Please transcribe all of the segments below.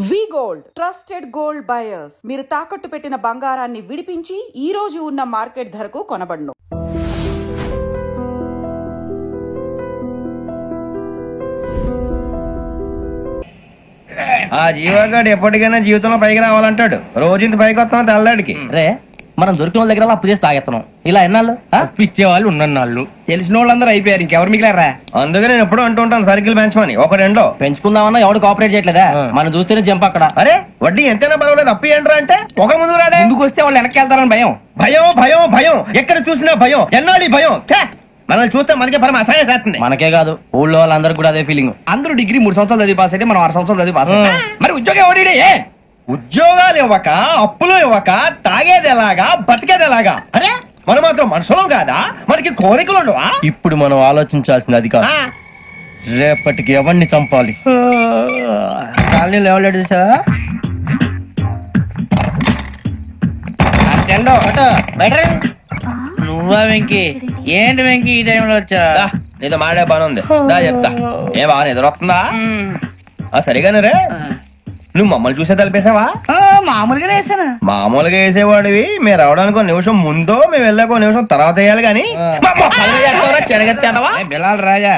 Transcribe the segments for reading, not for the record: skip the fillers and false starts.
వి gold trusted gold buyers. మీరు తాకట్టు పెట్టిన బంగారాన్ని విడిపించి ఈ రోజు ఉన్న మార్కెట్ ధరకు కొనబడును. ఆ జీవగాడు ఎప్పటికైనా జీవితంలో పైకి రావాలంటాడు. రోజు ఇంత పైకి వస్తాం తెల్లడికి రే మనం దొరికిన వాళ్ళ దగ్గర అప్పు చేసి తాగెత్తనం. ఇలా ఎన్నాళ్ళు ఇచ్చే వాళ్ళు ఉన్నన్నాళ్ళు తెలిసిన వాళ్ళందరూ అయిపోయారు, ఇంకెవరు మిగిలారా? అందుకే నేను ఎప్పుడు అంటూ ఉంటాను సర్కిల్ బెంచ్ మని ఒక రెండో పెంచుకుందామన్నా ఎవడు కోఆపరేట్ చేయట్లేదా? మనం చూస్తేనే జంప్ అక్కడ. అరే వడ్డీ ఎంతైనా పర్వాలేదు అప్పు ఏంట్రా అంటే ఒక ముందు రాడే. ముందుకు వస్తే వాళ్ళు వెనక్కి వెళ్తారని భయం. భయం భయం భయం ఎక్కడ చూసినా భయం. ఎన్నాళ్ళు భయం? మనల్ని చూస్తే మనకే పరమ అసహాయం చేస్తుంది. మనకే కాదు ఊళ్ళో వాళ్ళందరూ కూడా అదే ఫీలింగ్. అందరూ డిగ్రీ 3 సంవత్సరాలు చదివి పాస్ అయితే మనం 6 సంవత్సరాలు చదివి పాస్. మరి ఉద్యోగం ఎవడి? ఉద్యోగాలు ఇవ్వక అప్పులు ఇవ్వక తాగేది ఎలాగా బతికేది ఎలాగా? అరే మనం మాత్రం మనుషులం కాదా? మనకి కోరికలు ఉండవా? ఇప్పుడు మనం ఆలోచించాల్సింది అది కాదు, రేపటికి ఎవరిని చంపాలి. కాలనీలో ఎవరు సార్? నువ్వా వెంకీ? ఏంటి వెంకీ ఈ టైంలో వచ్చా? నీతో మాడే పని ఉంది, దా చెప్తా. ఏ బాగా నిద్రొస్తుందా? సరిగానే రే. నువ్వు మమ్మల్ని చూసే తలిపేసావా? మామూలుగానే వేసాను. మామూలుగా వేసేవాడివి. మేము రావడానికి 1 నిమిషం ముందో మేము వెళ్ళాక 1 నిమిషం తర్వాత వేయాలి కానీ బిలాల్ రాజా,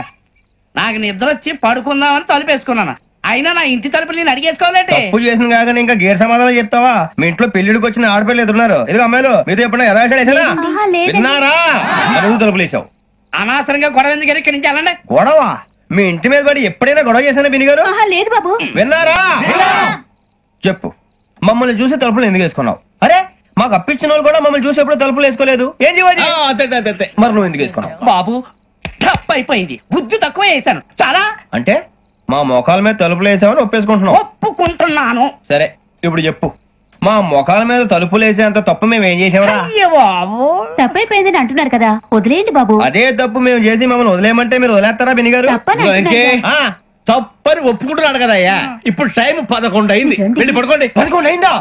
నాకు నిద్ర వచ్చి పడుకుందామని తలుపేసుకున్నాను. అయినా నా ఇంటి తలుపులు నేను అడిగేసుకోవాలంటే తప్పు చేసిన కాక ఇంకా గేర్ సమాధానం చెప్తావా? మీ ఇంట్లో పెళ్లిడికి వచ్చిన ఆడపిల్లలు ఎదురున్నారు. ఇది అమ్మాయిలు మీతో ఎప్పుడైనా యథాశాలు విన్నారా? అడుగు తలుపులు వేసావు. అనవసరంగా గొడవ ఎందుకు ఇక్కడి నుంచి వెళ్ళండి. గొడవ? మీ ఇంటి మీద పడి ఎప్పుడైనా గొడవ చేశానా బినిగారు? లేదు బాబు. విన్నారా? చెప్పు, మమ్మల్ని చూసి తలుపులు ఎందుకు వేసుకున్నావు? అరే మాకు అప్పించిన వాళ్ళు కూడా మమ్మల్ని చూసి ఎప్పుడు తలుపులు వేసుకోలేదు. ఏం చేయాలి? మరి నువ్వు ఎందుకు వేసుకున్నావు? బాబు టప్ అయిపోయింది, బుద్ధి తక్కువ వేసాను చాలా. అంటే మా మొఖాల మీద తలుపులు వేసామని ఒప్పేసుకుంటున్నావు? ఒప్పుకుంటున్నాను. సరే ఇప్పుడు చెప్పు, మా మొఖాల మీద తలుపులు వేసేంత తప్పు మేము ఏం చేసామరా? బాబు తప్పైపోయిందని అంటున్నారు కదా, వదిలేయండి బాబు. అదే తప్పు మేము చేసి మమ్మల్ని వదిలేయమంటే మీరు వదిలేస్తారా బినిగారు? తప్పని ఒప్పుకుంటున్నాడు కదా అయ్యా. ఇప్పుడు టైం 11 అయింది, వెళ్ళి పడుకోండి. 11 అయిందా?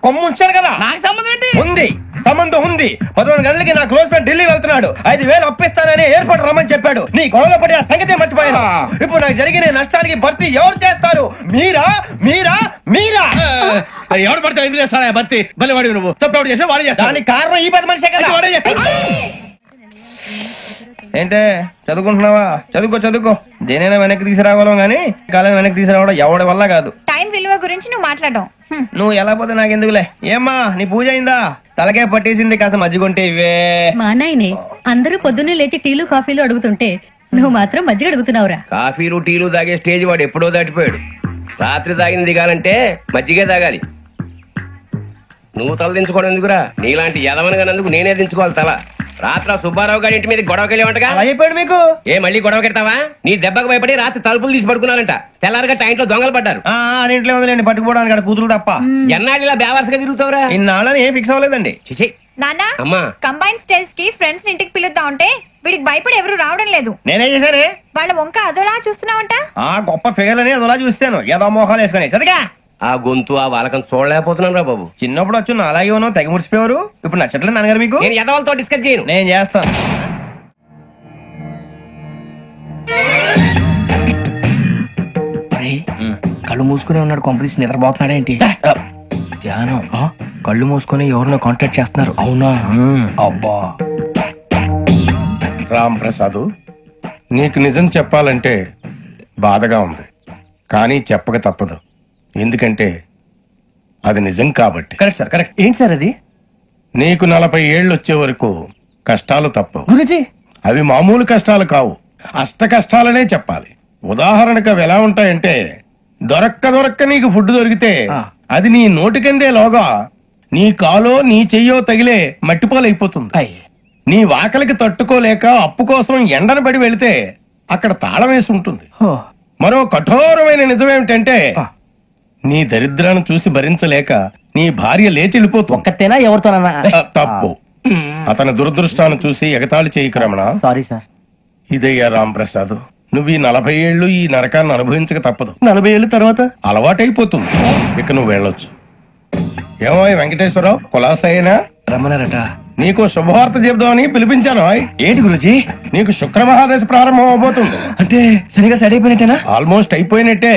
కొమ్ము ఉంచాడు కదా. నాకు సంబంధం ఏంటి? ఉంది, సంబంధం ఉంది. 11 గంటలకి నా క్లోజ్ ఫ్రెండ్ ఢిల్లీ వెళ్తున్నాడు. 5,000 అప్పిస్తానని ఎయిర్పోర్ట్ రమ్మని చెప్పాడు. నీ గొడవలో పడి ఆ సంగతి మర్చిపోయాను. ఇప్పుడు నాకు జరిగిన నష్టానికి భర్తీ ఎవరు చేస్తారు? మీరా మీరా మీరా? ఎవడు పడితే ఎందుకు చేస్తాడా భర్తీ? మళ్ళీ వాడి నువ్వు తప్పు ఎవడు చేసా వాడే చేస్తా. దానికి కారణం ఈ 10 మనిషే కదా. వాడే చేస్తా. ఏంటే చదువుకుంటున్నావా? చదువుకో చదువుకో. దేనైనా వెనక్కి తీసుకురావాలం గానీ కాలం వెనక్కి తీసుకురావడం ఎవడి వల్ల కాదు. టైం విలువ గురించి నువ్వు మాట్లాడడం. నువ్వు ఎలా పోతే నాకెందుకులే. ఏమ్మా నీ పూజ అయిందా? తలకే పట్టేసింది, కాస్త మజ్జిగుంటే ఇవే. మా నాయనే అందరూ పొద్దున్నే లేచి టీలు కాఫీలు అడుగుతుంటే నువ్వు మాత్రం మజ్జిగ అడుగుతున్నావురా. కాఫీలు టీలు తాగే స్టేజ్ వాడు ఎప్పుడో దాటిపోయాడు. రాత్రి తాగింది దిగాలంటే మజ్జిగే తాగాలి. నువ్వు తల దించుకోవడం ఎందుకురా? నీలాంటి యదవనగానందుకు నేనే దించుకోవాలి తల. రాత్రి సుబ్బారావు గారి ఇంటి మీద గొడవకి వెళ్ళేవంటగా. అలా చెప్పాడు మీకు? ఏ మళ్ళీ గొడవ కెడతావా? నీ దెబ్బకు భయపడి రాత్రి తలుపులు తీసి పడుకున్నారంట. తెల్లారగా టైంట్లో దొంగలు పడ్డారు. ఇంట్లో వదిలేండి, పట్టుకుపోవడానికి అక్కడ కూతురు తప్ప. ఎన్నాళ్ళు ఇలా బేవర్స్గా తిరుగుతావురా? ఇన్నాళ్ళని ఏం ఫిక్స్ అవ్వలేదండి. చిచి నాన్న, అమ్మా, కంబైన్ స్టైల్స్ కి ఫ్రెండ్స్ ఇంటికి పిలుద్దాం అంటే వీడికి భయపడి ఎవరు రావడం లేదు. నేనేం చేశానే? వాళ్ళ వంక అదోలా చూస్తున్నావంట. గొప్ప ఫిగర్ అని అదోలా చూస్తాను, ఏదో మోహాలు వేసుకుని. చదిగా ఆ గొంతు ఆ వాలకం చూడలేకపోతున్నాను రా బాబు. చిన్నప్పుడు వచ్చి అలాగే ఉన్నావు, తెగ ముడిచిపోయారు. ఇప్పుడు నచ్చట్లేదు నాన్నగారు మీకు? నేను యదవలతో డిస్కస్ చేయను. నేను చేస్తాను. కళ్ళు మూసుకునే ఉన్నాడు, కొంపదీసి నిద్రపోతున్నాడేంటి? ధ్యానం. కళ్ళు మూసుకొని ఎవరినో కాంటాక్ట్ చేస్తున్నారు. అవునా? అబ్బా రామ్ ప్రసాద్, నీకు నిజం చెప్పాలంటే బాధగా ఉంది, కానీ చెప్పక తప్పదు. ఎందుకంటే అది నిజం కాబట్టి. Correct sir, correct. ఏంటి సార్ అది? నీకు 40 ఏళ్ళు వచ్చే వరకు కష్టాలు తప్పవు. గురుజీ, అవి మామూలు కష్టాలు కావు, అష్ట కష్టాలనే చెప్పాలి. ఉదాహరణకు అవి ఎలా ఉంటాయంటే, దొరక్క నీకు ఫుడ్ దొరికితే అది నీ నోటికందే లోగా నీ కాలో నీ చెయ్యో తగిలే మట్టిపాలైపోతుంది. నీ వాకలికి తట్టుకోలేక అప్పు కోసం ఎండను పడి వెళితే అక్కడ తాళం వేసి ఉంటుంది. మరో కఠోరమైన నిజమేమిటంటే, నీ దరిద్రాన్ని చూసి భరించలేక నీ భార్య లేచి వెళ్ళిపోతుంది. ఒక్కతేనా ఎవరితోనన్నా? తప్పు. అతని దురదృష్టాన్ని చూసి ఎగతాళి చేయకు రమణ. Sorry sir. ఇదయ్యా రాంప్రసాద్, నువ్వు ఈ 40 ఏళ్ళు ఈ నరకాన్ని అనుభవించక తప్పదు. 40 ఏళ్ళ తర్వాత అలవాటైపోతుంది. ఇక నువ్వు వెళ్ళొచ్చు. ఏమో వెంకటేశ్వరరావు, కులాసైనా రమ్మన్నారట. నీకు శుభవార్త చెబుదామని పిలిపించాను. ఏంటి గురుజీ? నీకు శుక్ర మహాదశ ప్రారంభం అవబోతుంది. అంటే సరిగా సెట్ అయిపోయినట్టేనా? ఆల్మోస్ట్ అయిపోయినట్టే.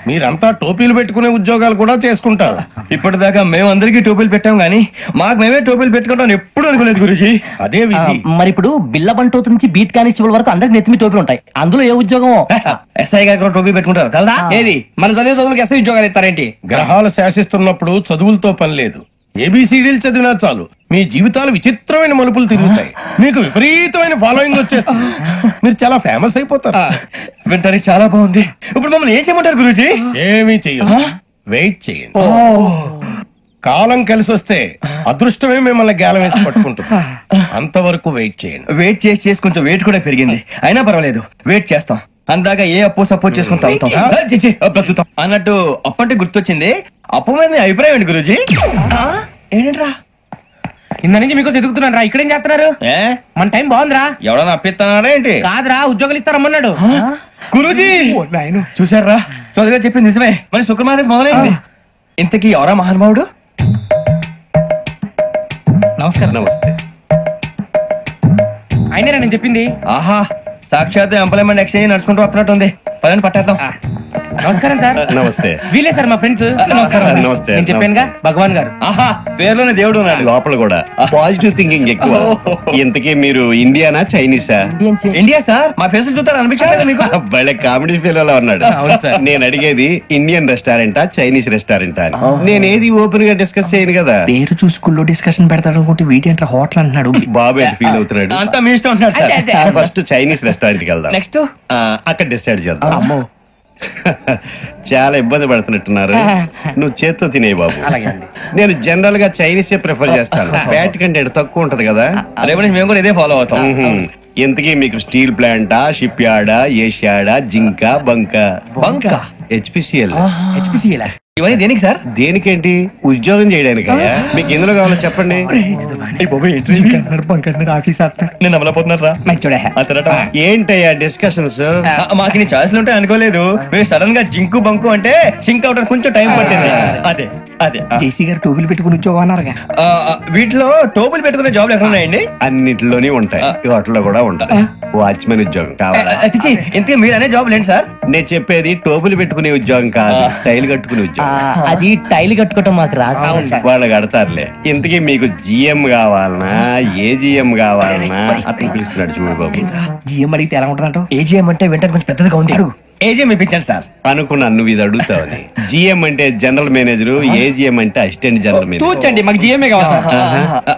మీరంతా టోపీలు పెట్టుకునే ఉద్యోగాలు కూడా చేసుకుంటారు. ఇప్పటిదాకా మేమందరికీ టోపీలు పెట్టాం గానీ మాకు మేమే టోపీలు పెట్టుకుంటాం ఎప్పుడు అనుకోలేదు గురుజీ. అదే విధి. మరి ఇప్పుడు బిల్ల బంటోతు నుంచి బీట్ కానిస్టేబుల్ వరకు అందరికి నెత్తిమి టోపీలు ఉంటాయి. అందులో ఏ ఉద్యోగం? ఎస్ఐ గారు కూడా టోపీ పెట్టుకుంటారు కదా? ఏది మన చదివే చదువులకు ఎస్ఐ ఉద్యోగాలు ఇస్తారేంటి? గ్రహాలు శాసిస్తున్నప్పుడు చదువులతో పని లేదు. ఏబిసిడీలు చదివినా చాలు మీ జీవితాలు విచిత్రమైన మలుపులు తిరుగుతాయి. మీకు విపరీతమైన ఫాలోయింగ్ వచ్చేస్తుంది. మీరు చాలా ఫేమస్ అయిపోతారు. వింటానికి చాలా బాగుంది. ఇప్పుడు మమ్మల్ని ఏం చేయమంటారు గురూజీ? ఏమీ చెయ్యదు. వెయిట్ చేయండి. కాలం కలిసి వస్తే అదృష్టమే మిమ్మల్ని గేలం వేసి పట్టుకుంటుంది. అంతవరకు వెయిట్ చేయండి. వెయిట్ చేసి కొంచెం వెయిట్ కూడా పెరిగింది. అయినా పర్వాలేదు, వెయిట్ చేస్తాం. అందాక ఏ అప్పు సపోర్ట్ చేసుకుని తాగుతాం. బ్రతుకుతాం అన్నట్టు అప్పు అంటే గుర్తొచ్చింది. అప్పు మీద మీ అభిప్రాయం ఏంటి గురూజీ? ఏంటరా కింద నుంచి మీకు ఎదుగుతున్నాను రా. ఇక్కడేం చేస్తున్నారు? మన టైం బాగుందిరా. ఎవడన్నా అప్పిస్తున్నాడా ఏంటి? కాదురా, ఉద్యోగాలు ఇస్తారమ్మన్నాడు గురూజీ. చూసారా, చదువుగా చెప్పింది నిజమే. మరి శుక్రమాదేశ్ మొదలైంది. ఇంతకీ ఎవరా మహానుభావుడు? నమస్కారం. నమస్తే. అయినరా నేను చెప్పింది? ఆహా, సాక్షాత్ ఎంప్లాయ్మెంట్ ఎక్స్చేంజ్ నడుచుకుంటూ వస్తున్నట్టు ఉంది. పదండి పట్టేద్దాం. నమస్కారం సార్. నమస్తే. వీలే సార్ మా ఫ్రెండ్స్. నమస్తే. నేను చెప్పానుగా భగవాన్ గారు. ఆహా, పేరులోనే దేవుడు ఉన్నాడు. లోపల కూడా పాజిటివ్ థింకింగ్ ఎక్కువ. ఇంతకీ మీరు ఇండియానా చైనీసా? India sir. మా ఫేస్ చూస్తారు అనిపించలేదు మీకు? భలే కామెడీ ఫీల్ అలా ఉన్నాడు. నేను అడిగేది ఇండియన్ రెస్టారెంటా చైనీస్ రెస్టారెంటా అని. నేనేది ఓపెన్ గా డిస్కస్ చేయను కదా. పేరు చూసుకుల్లో డిస్కషన్ పెడతాడు అనుకుంటే వీటి అంటే హోటల్ అంటున్నాడు. బాబు ఎంత ఫీల్ అవుతున్నాడు? అంతా మీ ఇష్టం ఉంటున్నాడు సార్. ఫస్ట్ చైనీస్ రెస్టారెంట్ కి వెళ్దాం. నెక్స్ట్ అక్కడ డిసైడ్ చేద్దాం. చాలా ఇబ్బంది పడుతున్నట్టున్నారు. నువ్వు చేత్తో తినే బాబు. నేను జనరల్ గా చైనీస్ ప్రిఫర్ చేస్తాను. ఫ్యాట్ కంటెంట్ తక్కువ ఉంటది కదా. రేపు నుంచి మేము కూడా ఇదే ఫాలో అవుతాం. ఇంతకీ మీకు స్టీల్ ప్లాంటా, షిప్ యార్డా, ఏషియాడా, జింక, బంకా? బంకా, హెచ్పిసిఎల్. ఇవన్నీ దేనికి సార్? దేనికేంటి? ఉద్యోగం చేయడానికి. మీకు ఎందులో కావాలో చెప్పండి. నేను అమలపోతున్నారా? ఏంటయ్యా డిస్కషన్స్? మాకు నీ ఛాయిస్లు ఉంటాయి అనుకోలేదు. మీరు సడన్ గా జింకు బంకు అంటే సింక్ అవడానికి కొంచెం టైం పట్టింది. అదే అదే జేసీ గారు టోపీలు పెట్టుకుని ఉద్యోగం అన్నారుగా. వీటిలో టోపులు పెట్టుకునే జాబ్లు ఎక్కడ ఉన్నాయండి? అన్నిటిలోనే ఉంటాయి. వాటిలో కూడా ఉంటాయి. వాచ్మెన్ ఉద్యోగం కావాలా? ఇంతకీ మీరు అనే జాబ్ ఏంటి సార్? నేను చెప్పేది టోపులు పెట్టుకునే ఉద్యోగం కాదు, టైల్ కట్టుకునే ఉద్యోగం. అది టైల్ కట్టుకోవటం మాకు రాదు. వాళ్ళు కడతారులే. ఇంతకీ మీకు జిఎం కావాలనా, ఏజిఎం కావాలనా? అతను పిలుస్తున్నాడు చూడు బాబు. జిఎం అడిగితే ఎలా ఉంటుందంట? ఏజీఎం అంటే వెంటనే కొంచెం పెద్దదిగా ఉంది. ఏజీఎం ఇప్పించండి సార్. అనుకున్నాను నువ్వు ఇది అడుగుతావని. జిఎం అంటే జనరల్ మేనేజర్, ఏజిఎం అంటే అసిస్టెంట్ జనరల్ మేనేజర్. తూచండి, మాకు జిఎంఏ కావాలి సార్.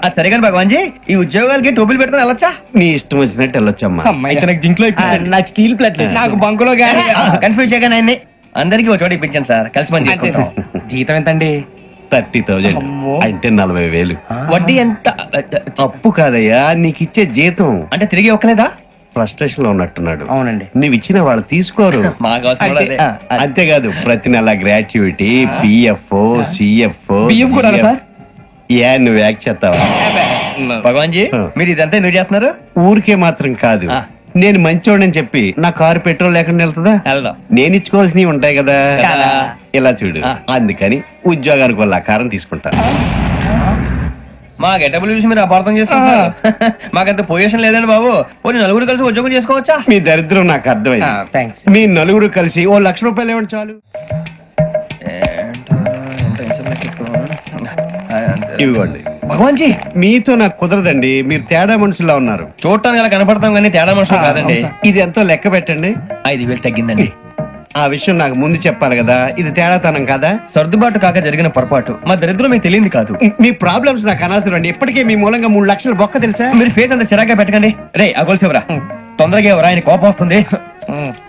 అది సరే కానీ భగవాన్ జీ, ఈ ఉద్యోగాలకి టోపులు పెట్టుకుని వెళ్ళొచ్చా? నీ ఇష్టం వచ్చినట్టు వెళ్ళొచ్చమ్మా. అయితే నాకు జింక్ లో ఇప్పించండి. నాకు స్టీల్ ప్లేట్ నాకు బంకులో గానీ. కన్ఫ్యూజ్ చేయగానే ఆయన్ని అందరికి ఒక చోట ఇప్పించండి సార్. కలిసి పని చేసుకుంటాం. జీతం ఎంతండి? 30,000 అంటే 40,000. వడ్డీ ఎంత? అప్పు కాదయ్యా, నీకు ఇచ్చే జీతం. అంటే తిరిగి ఒక్కలేదా? ఫ్రస్ట్రేషన్ లో ఉన్నట్టున్నాడు. అవునండి. నువ్వు ఇచ్చిన వాళ్ళు తీసుకోరు. మాకు అవసరం కూడా అదే. అంతేకాదు ప్రతి నెల గ్రాట్యుటీ, పిఎఫ్, సిఎఫ్. బియ్యం కూడా సార్? ఏ నువ్వు యాక్ట్ చేస్తావా? భగవాన్ జీ, మీరు ఇదంతా ఎందుకు చేస్తున్నారు? ఊరికే మాత్రం కాదు. నేను మంచోడని చెప్పి నా కారు పెట్రోల్ లేకుండా వెళ్తుందా? వెళ్దాం. నేను ఇచ్చుకోవాల్సినవి ఉంటాయి కదా. కదా. ఇలా చూడు. అందుకని ఉద్యోగానికి వాళ్ళ ఆకారం తీసుకుంటా. మా గెటబుల్ చూసి మీరు అపార్థం చేసుకుంటున్నారు. మాకంత పొజిషన్ లేదండి బాబు. పోనీ నలుగురు కలిసి ఉద్యోగం చేసుకోవచ్చా? మీ దరిద్రం నాకు అర్థమైంది. థ్యాంక్స్. మీ నలుగురు కలిసి ఓ 1,00,000 రూపాయలు ఇవ్వండి చాలు. ఇవ్వండి. భగవాన్ జీ, మీతో నాకు కుదరదండి. మీరు తేడా మనుషుల్లా ఉన్నారు. చూడటానికి అలా కనపడతాం కానీ తేడా మనుషులు కాదండి. ఇది ఎంతో లెక్క పెట్టండి. 5,000 తగ్గిందండి. ఆ విషయం నాకు ముందు చెప్పాలి కదా. ఇది తేడాతనం కదా. సర్దుబాటు కాక జరిగిన పొరపాటు. మా దరిద్రం మీకు తెలియదు కాదు. మీ ప్రాబ్లమ్స్ నాకు అనవసరం అండి. ఇప్పటికే మీ మూలంగా 3 లక్షలు బొక్క తెలుసా? మీరు ఫేస్ అంత చిరాగ్గా పెట్టకండి. రే అగోల్సేవరా, తొందరగా ఎవరా, ఆయన కోపం వస్తుంది.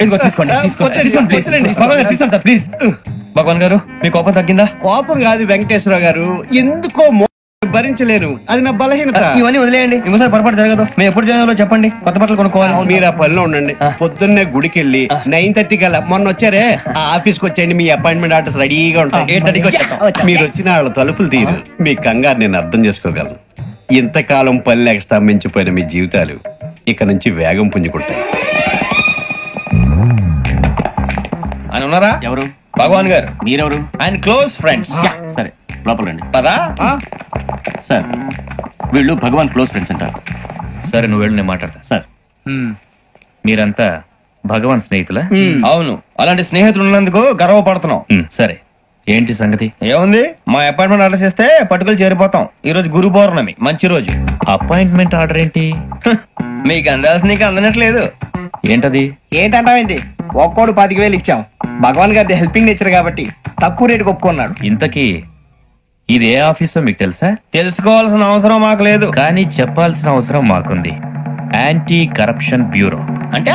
ఇదిగో తీసుకోండి. తీసుకోండి సార్ ప్లీజ్. భగవాన్ గారు, మీ కోపం తగ్గిందా? కోపం కాదు వెంకటేశ్వరరావు గారు, ఎందుకో భరించలేను. అది నా బలహీనత. ఇవన్నీ వదిలేయండి, ఇంకోసారి పొరపాటు జరగదు. మేము ఎప్పుడు జాయిన్ చెప్పండి, కొత్త బట్టలు కొనుక్కోవాలి. మీరు ఆ పనిలో ఉండండి. పొద్దున్నే గుడికి వెళ్ళి 9:30 కల్లా, మొన్న వచ్చారే ఆ ఆఫీస్కి వచ్చేయండి. మీ అపాయింట్మెంట్ ఆర్డర్స్ రెడీగా ఉంటాయి. 8:30కి వచ్చేస్తాం. మీరు వచ్చిన వాళ్ళ తలుపులు తీరు. మీ కంగారు నేను అర్థం చేసుకోగలను. ఇంతకాలం పని లేక స్తంభించిపోయిన మీ జీవితాలు ఇక నుంచి వేగం పుంజుకుంటాయి. ఆయన ఉన్నారా? ఎవరు? భగవాన్ గారు. మీరెవరు? ఆయన క్లోజ్ ఫ్రెండ్స్. సరే లోపల రండి. పదా సార్ వీళ్ళు భగవాన్ క్లోజ్ ఫ్రెండ్స్ అంటారు. సరే నువ్వు వెళ్ళు, నేను మాట్లాడతా. సార్ మీరంతా భగవాన్ స్నేహితులా? అవును, అలాంటి స్నేహితులు ఉన్నందుకు గర్వపడుతున్నాం. సరే, ఏంటి సంగతి? ఏముంది, మా అపాయింట్మెంట్ ఆర్డర్ చేస్తే పట్టుకులు చేరిపోతాం. ఈ రోజు గురు పౌర్ణమి, మంచి రోజు. అపాయింట్మెంట్ ఆర్డర్ ఏంటి? మీకు అందాల్సి నీకు అందనట్లేదు. ఏంటది? ఏంటంటావేంటి? ఒక్కోడు 25,000 ఇచ్చాం. భగవాన్ గారి హెల్పింగ్ నేచర్ కాబట్టి తక్కువ రేటుకి ఒప్పుకున్నాడు. ఇంతకీ ఇది ఏ ఆఫీసో మీకు తెలుసా? తెలుసుకోవాల్సిన అవసరం మాకు లేదు, కానీ చెప్పాల్సిన అవసరం మాకుంది. యాంటీ కరప్షన్ బ్యూరో, అంటే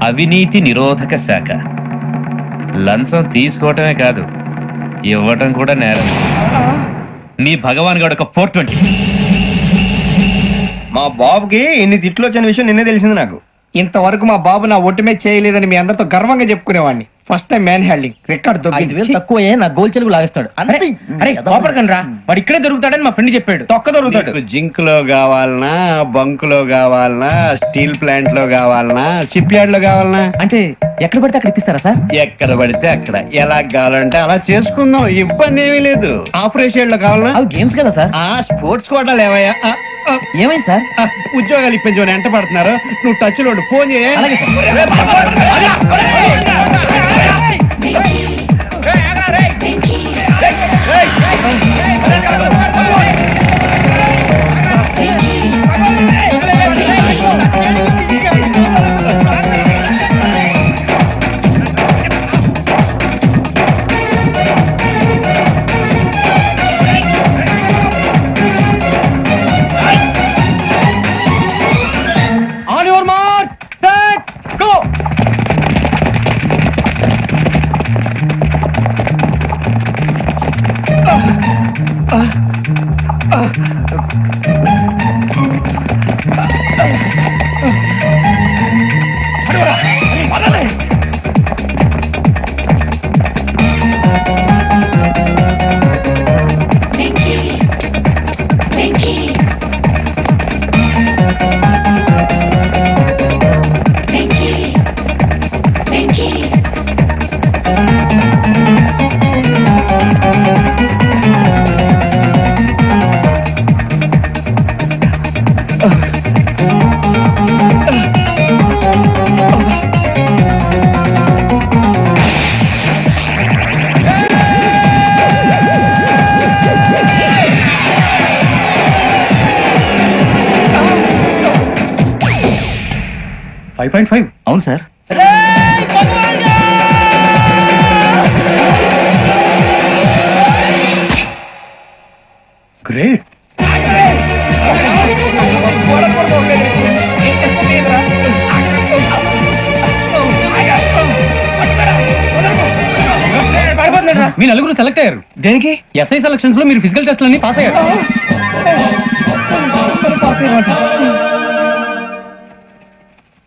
అవినీతి నిరోధక శాఖ. లంచం తీసుకోవటమే కాదు, ఇవ్వటం కూడా నేరం. మీ భగవాన్ గారు ఒక 420. మా బాబుకి ఇన్ని తిట్లు వచ్చిన విషయం నిన్నే తెలిసింది నాకు. ఇంతవరకు మా బాబు నా ఒట్టుమే చేయలేదని మీ అందరితో గర్వంగా చెప్పుకునేవాడిని. First time man handing record 5,000 తక్కువ నా గోల్ చెలుగు లాగేస్తాడు. అరే కోపడకండి రా, వాడు ఇక్కడే దొరుకుతాడని మా ఫ్రెండ్ చెప్పాడు. తొక్క దొరుకుతాడు. జింక్ లో కావాలనా, బంక్ లో కావాలనా, స్టీల్ ప్లాంట్ లో కావాలనా, షిప్ యార్డ్ లో కావాలనా? అంటే ఎక్కడ పడితే అక్కడ ఇప్పిస్తారా సార్? ఎక్కడ పడితే అక్కడ, ఎలా కావాలంటే అలా చేసుకుందాం, ఇబ్బంది ఏమీ లేదు. ఆపరేషన్ లో కావాలనా? అవి గేమ్స్ కదా సార్. స్పోర్ట్స్ కోటాలు ఏమయ్యా? ఏమైంది సార్? ఉద్యోగాలు ఇప్పించమని ఎంట పడుతున్నారు. నువ్వు టచ్ లో ఫోన్ చేయ. అలాగే sir. On your mark, set, go. అవును సార్. గ్రేట్. మీ నలుగురు సెలెక్ట్ అయ్యారు. దేనికి? ఎస్ఐ సెలక్షన్స్ లో మీరు ఫిజికల్ టెస్ట్ అన్ని పాస్ అయ్యారు.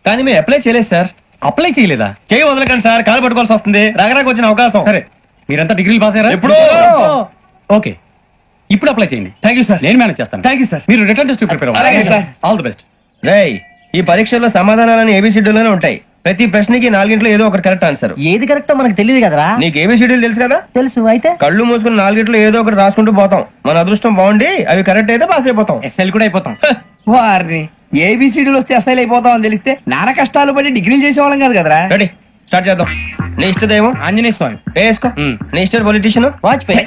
కానీ మేము అప్లై చేయలేదు సార్. అప్లై చేయలేదా? చేయి వదలకండి సార్, కాలు పట్టుకోవాల్సి వస్తుంది. రాగరాకు వచ్చిన అవకాశం. సరే, మీరంతా డిగ్రీలు పాస్ అయ్యారా? ఎప్పుడో. ఓకే, ఇప్పుడు అప్లై చేయండి. Thank you sir. నేను మేనేజ్ చేస్తాను. Thank you sir. మీరు రిటర్న్ టెస్ట్ ప్రిపేర్ అలాగే అవ్వండి. సార్. All the best. రేయ్, ఈ పరీక్షల్లో సమాధానాలని ఏబిసిడ్యూల్లోనే ఉంటాయి. ప్రతి ప్రశ్నకి 4 ఏదో ఒకటి కరెక్ట్ ఆన్సర్. ఏది కరెక్టో మనకు తెలియదు కదరా. నీకు ఏబిసిడ్యూల్ తెలుసు కదా? తెలుసు. అయితే కళ్ళు మూసుకుని 4 ఏదో ఒకటి రాసుకుంటూ పోతాం. మన అదృష్టం బాగుండి అవి కరెక్ట్ అయితే పాస్ అయిపోతాం. ఎస్ఎల్ కూడా అయిపోతాం. వారిని ఏబిసిడీలు వస్తే అసలు అయిపోతాం అని తెలిస్తే నాన్న కష్టాలు పడి డిగ్రీలు చేసేవాళ్ళం కాదు కదరా. రెడీ, స్టార్ట్ చేద్దాం. నీ ఇష్టదేమో ఆంజనేయ స్వామి. వేసుకో. నీ ఇష్ట పొలిటీషియన్ వాజ్పేయి.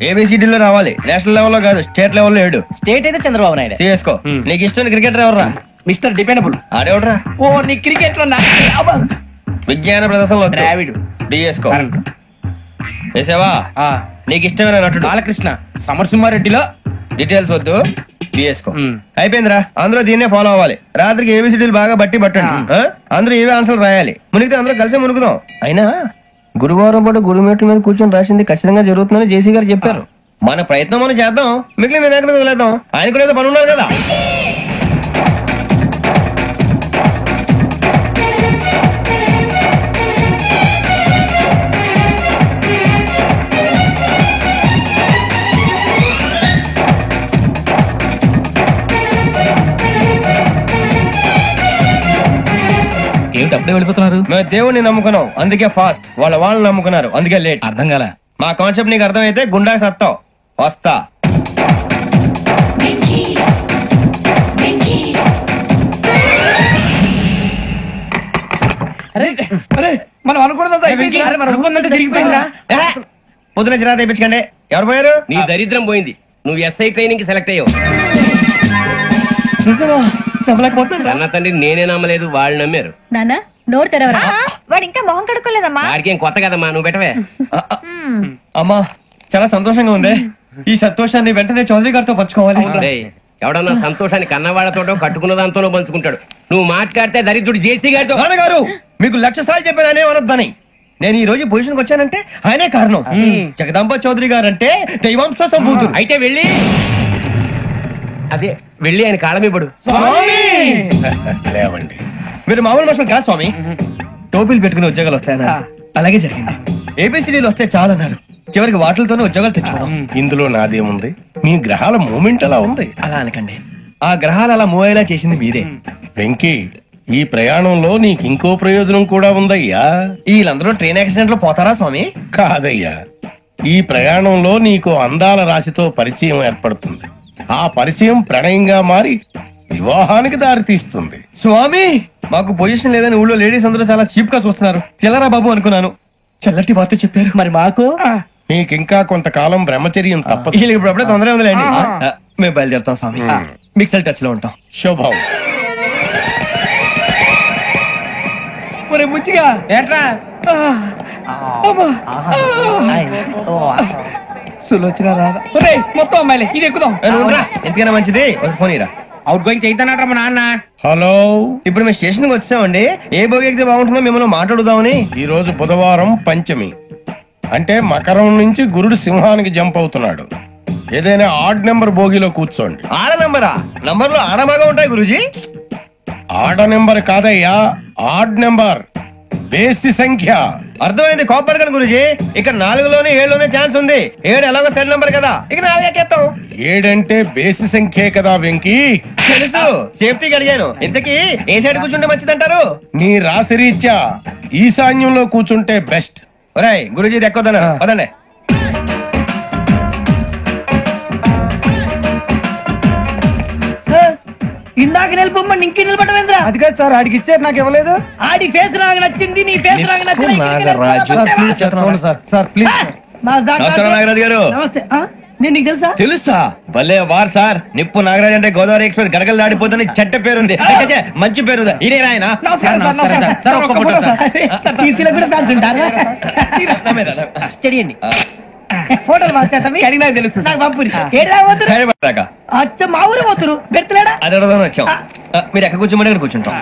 ఏబిసిడీలో రావాలి, నేషనల్ లెవెల్లో కాదు, స్టేట్ లెవెల్లో 7. స్టేట్ అయితే చంద్రబాబు నాయుడు. సిఎస్కో. నీకు ఇష్టం క్రికెటర్ ఎవర్రా? Mister dependable. ఆడేవడరా? ఓ నీ క్రికెట్ లో విజ్ఞాన ప్రదర్శనలో ద్రావిడు. డిఎస్కో. వేసావా? నీకు ఇష్టమైన నటుడు? బాలకృష్ణ. సమర్సింహారెడ్డిలో డీటెయిల్స్ వద్దు, డిఎస్కో. అయిపోయిందిరా, అందరూ దీన్నే ఫాలో అవ్వాలి. రాత్రికి ఏబిసిడీలు బాగా బట్టి పట్టండి. అందరూ ఏవే ఆన్సర్లు రాయాలి. మునిగితే అందరూ కలిసి మునుగుదాం. అయినా గురువారం పాటు గురుమేట్ల మీద కూర్చొని రాసింది ఖచ్చితంగా జరుగుతుందని జేసీ గారు చెప్పారు. మన ప్రయత్నం మనం చేద్దాం, మిగిలిన వినాయకుడికి వదిలేద్దాం. ఆయన కూడా ఏదో పని ఉన్నారు కదా. ఏమిటి అప్పుడే వెళ్ళిపోతున్నారు? మేము దేవుడిని నమ్ముకున్నాం, అందుకే ఫాస్ట్. వాళ్ళని నమ్ముకున్నారు, అందుకే లేట్. అర్థం కాల. మా కాన్సెప్ట్ నీకు అర్థమైతే గుండా సత్తావు. వస్తా. పొద్దున జిరా తెప్పించకండి. ఎవరు పోయారు? నీ దరిద్రం పోయింది. నువ్వు ఎస్ఐ ట్రైనింగ్ కి సెలెక్ట్ అయ్యావు. అన్న తండ్రి నేనే నమ్మలేదు, వాళ్ళు నమ్మారు. నాన్న నోరు తెరవరా. వాడు ఇంకా మొహం కడుక్కోలేదమ్మా. వాడికి ఏం కొత్త కదమ్మా, నువ్వు పెట్టవే. అమ్మా చాలా సంతోషంగా ఉంది. ఈ సంతోషాన్ని వెంటనే చౌదరి గారితో పంచుకోవాలి. డేయ్, ఎవడన్నా సంతోషాన్ని కన్నవాళ్లతోటో కట్టుకున్న దాంతోనో పంచుకుంటాడు. నువ్వు మాట్లాడితే దరిద్రుడు జేసీ గారితో. నాన్నగారు మీకు 1,00,000 సార్లు చెప్పాను అనొద్దని. నేను ఈ రోజు పొజిషన్కి వచ్చానంటే ఆయనే కారణం. జగదాంబ చౌదరి గారు అంటే దైవాంశ సంభూతుడు. అయితే వెళ్ళి ఆయన కాళ్ళమివ్వడు. లేవండి. మీరు మామూలు మనుషులు కాదు స్వామి. టోపీలు పెట్టుకుని ఉద్యోగాలు వస్తాయన్నారు, అలాగే జరిగింది. ఏబిసిడీలు వస్తే చాలన్నారు, చివరికి వాటిలతోనే ఉద్యోగాలు తెచ్చుకున్నాం. ఇందులో నాదేముంది? మీ గ్రహాల మూమెంట్ అలా ఉంది. అలా అనకండి, ఆ గ్రహాలు అలా మూవ్ అయ్యేలా చేసింది మీరే. వెంకీ, ఈ ప్రయాణంలో నీకు ఇంకో ప్రయోజనం కూడా ఉందయ్యా. వీళ్ళందరూ ట్రైన్ యాక్సిడెంట్ లో పోతారా స్వామి? కాదయ్యా, ఈ ప్రయాణంలో నీకు అందాల రాశితో పరిచయం ఏర్పడుతుంది. ఆ పరిచయం ప్రణయంగా మారి వివాహానికి దారితీస్తుంది. స్వామి మాకు పొజిషన్ లేదని ఊళ్ళో లేడీస్ అందరూ చాలా చీప్ గా చూస్తున్నారు. తెల్లరా బాబు అనుకున్నాను, చల్లటి వార్త చెప్పారు. మరి మాకు నీకింకా కొంతకాలం బ్రహ్మచర్యం తప్పదు. వీళ్ళకి ఇప్పుడు అప్పుడే తొందరగా ఉందిలేండి. మేము బయలుదేరుతాం స్వామి, మిక్సెల్ టచ్ లో ఉంటాం. శుభం. ముచ్చిగా ఏట్రా సులోచన రాదా? మొత్తం అమ్మాయిలే, ఇది ఎక్కుదాం. ఎందుకైనా మంచిది ఫోన్ ఇరా. అవుట్ గోయింగ్ చేద్దానట్రా మా నాన్న. హలో, ఇప్పుడు మేము స్టేషన్ కి వచ్చామండి. ఏ బోగి ఎక్కితే బాగుంటుందో మిమ్మల్ని మాట్లాడుదామని. ఈ రోజు బుధవారం పంచమి, అంటే మకరం నుంచి గురుడు సింహానికి జంప్ అవుతున్నాడు. ఏదైనా ఆడ్ నెంబర్ బోగిలో కూర్చోండి. ఆడ నంబరా? నంబర్లు ఆడ బాగా ఉంటాయి గురూజీ. ఆడ నెంబర్ కాదయ్యా, ఆడ్ నెంబర్, బేసి సంఖ్య. అర్థమైంది, కాపర్ కానీ గురూజీ. ఇక్కడ 4లోనే 7లోనే ఛాన్స్ ఉంది. 7 ఎలాగో సెడ్ నంబర్ కదా, ఇక 4 ఎక్కేస్తాం. 7 అంటే బేసి సంఖ్యే కదా వెంకీ. తెలుసు, సేఫ్టీకి అడిగాను. ఇంతకీ ఏ సైడ్ కూర్చుంటే మంచిదంటారు? నీ రాశి రీత్యా ఈశాన్యంలో కూర్చుంటే బెస్ట్. ఒరేయ్ గురూజీ దెక్కొద్దన్నారు, పదండి. ఇందాక నిలబొమ్మని ఇంకే నిలబడమేంద్రా? అది కాదు సార్, ఆడికి ఇచ్చారు, నాకు ఇవ్వలేదు. ఆడి ఫేస్ నాకు నచ్చింది, నీ ఫేస్ నాకు నచ్చింది. Sir please. నమస్కారం నాగరాజు గారు. నమస్తే. నేను నీకు తెలుసా? తెలుసా? భలే వార్ సార్. నిప్పు నాగరాజ్ అంటే గోదావరి ఎక్స్ప్రెస్ గడగలు దాడిపోతుంది చెట్ట పేరుంది, మంచి పేరు. ఇదే ఆయన. స్టడీ ఫోటోలు అడిగినా తెలుసు. అచ్చ మా ఊరు పోతురు బెర్తలేడా? అది అడగదామని వచ్చాం. మీరు ఎక్కడ కూర్చోమని అక్కడ కూర్చుంటాం.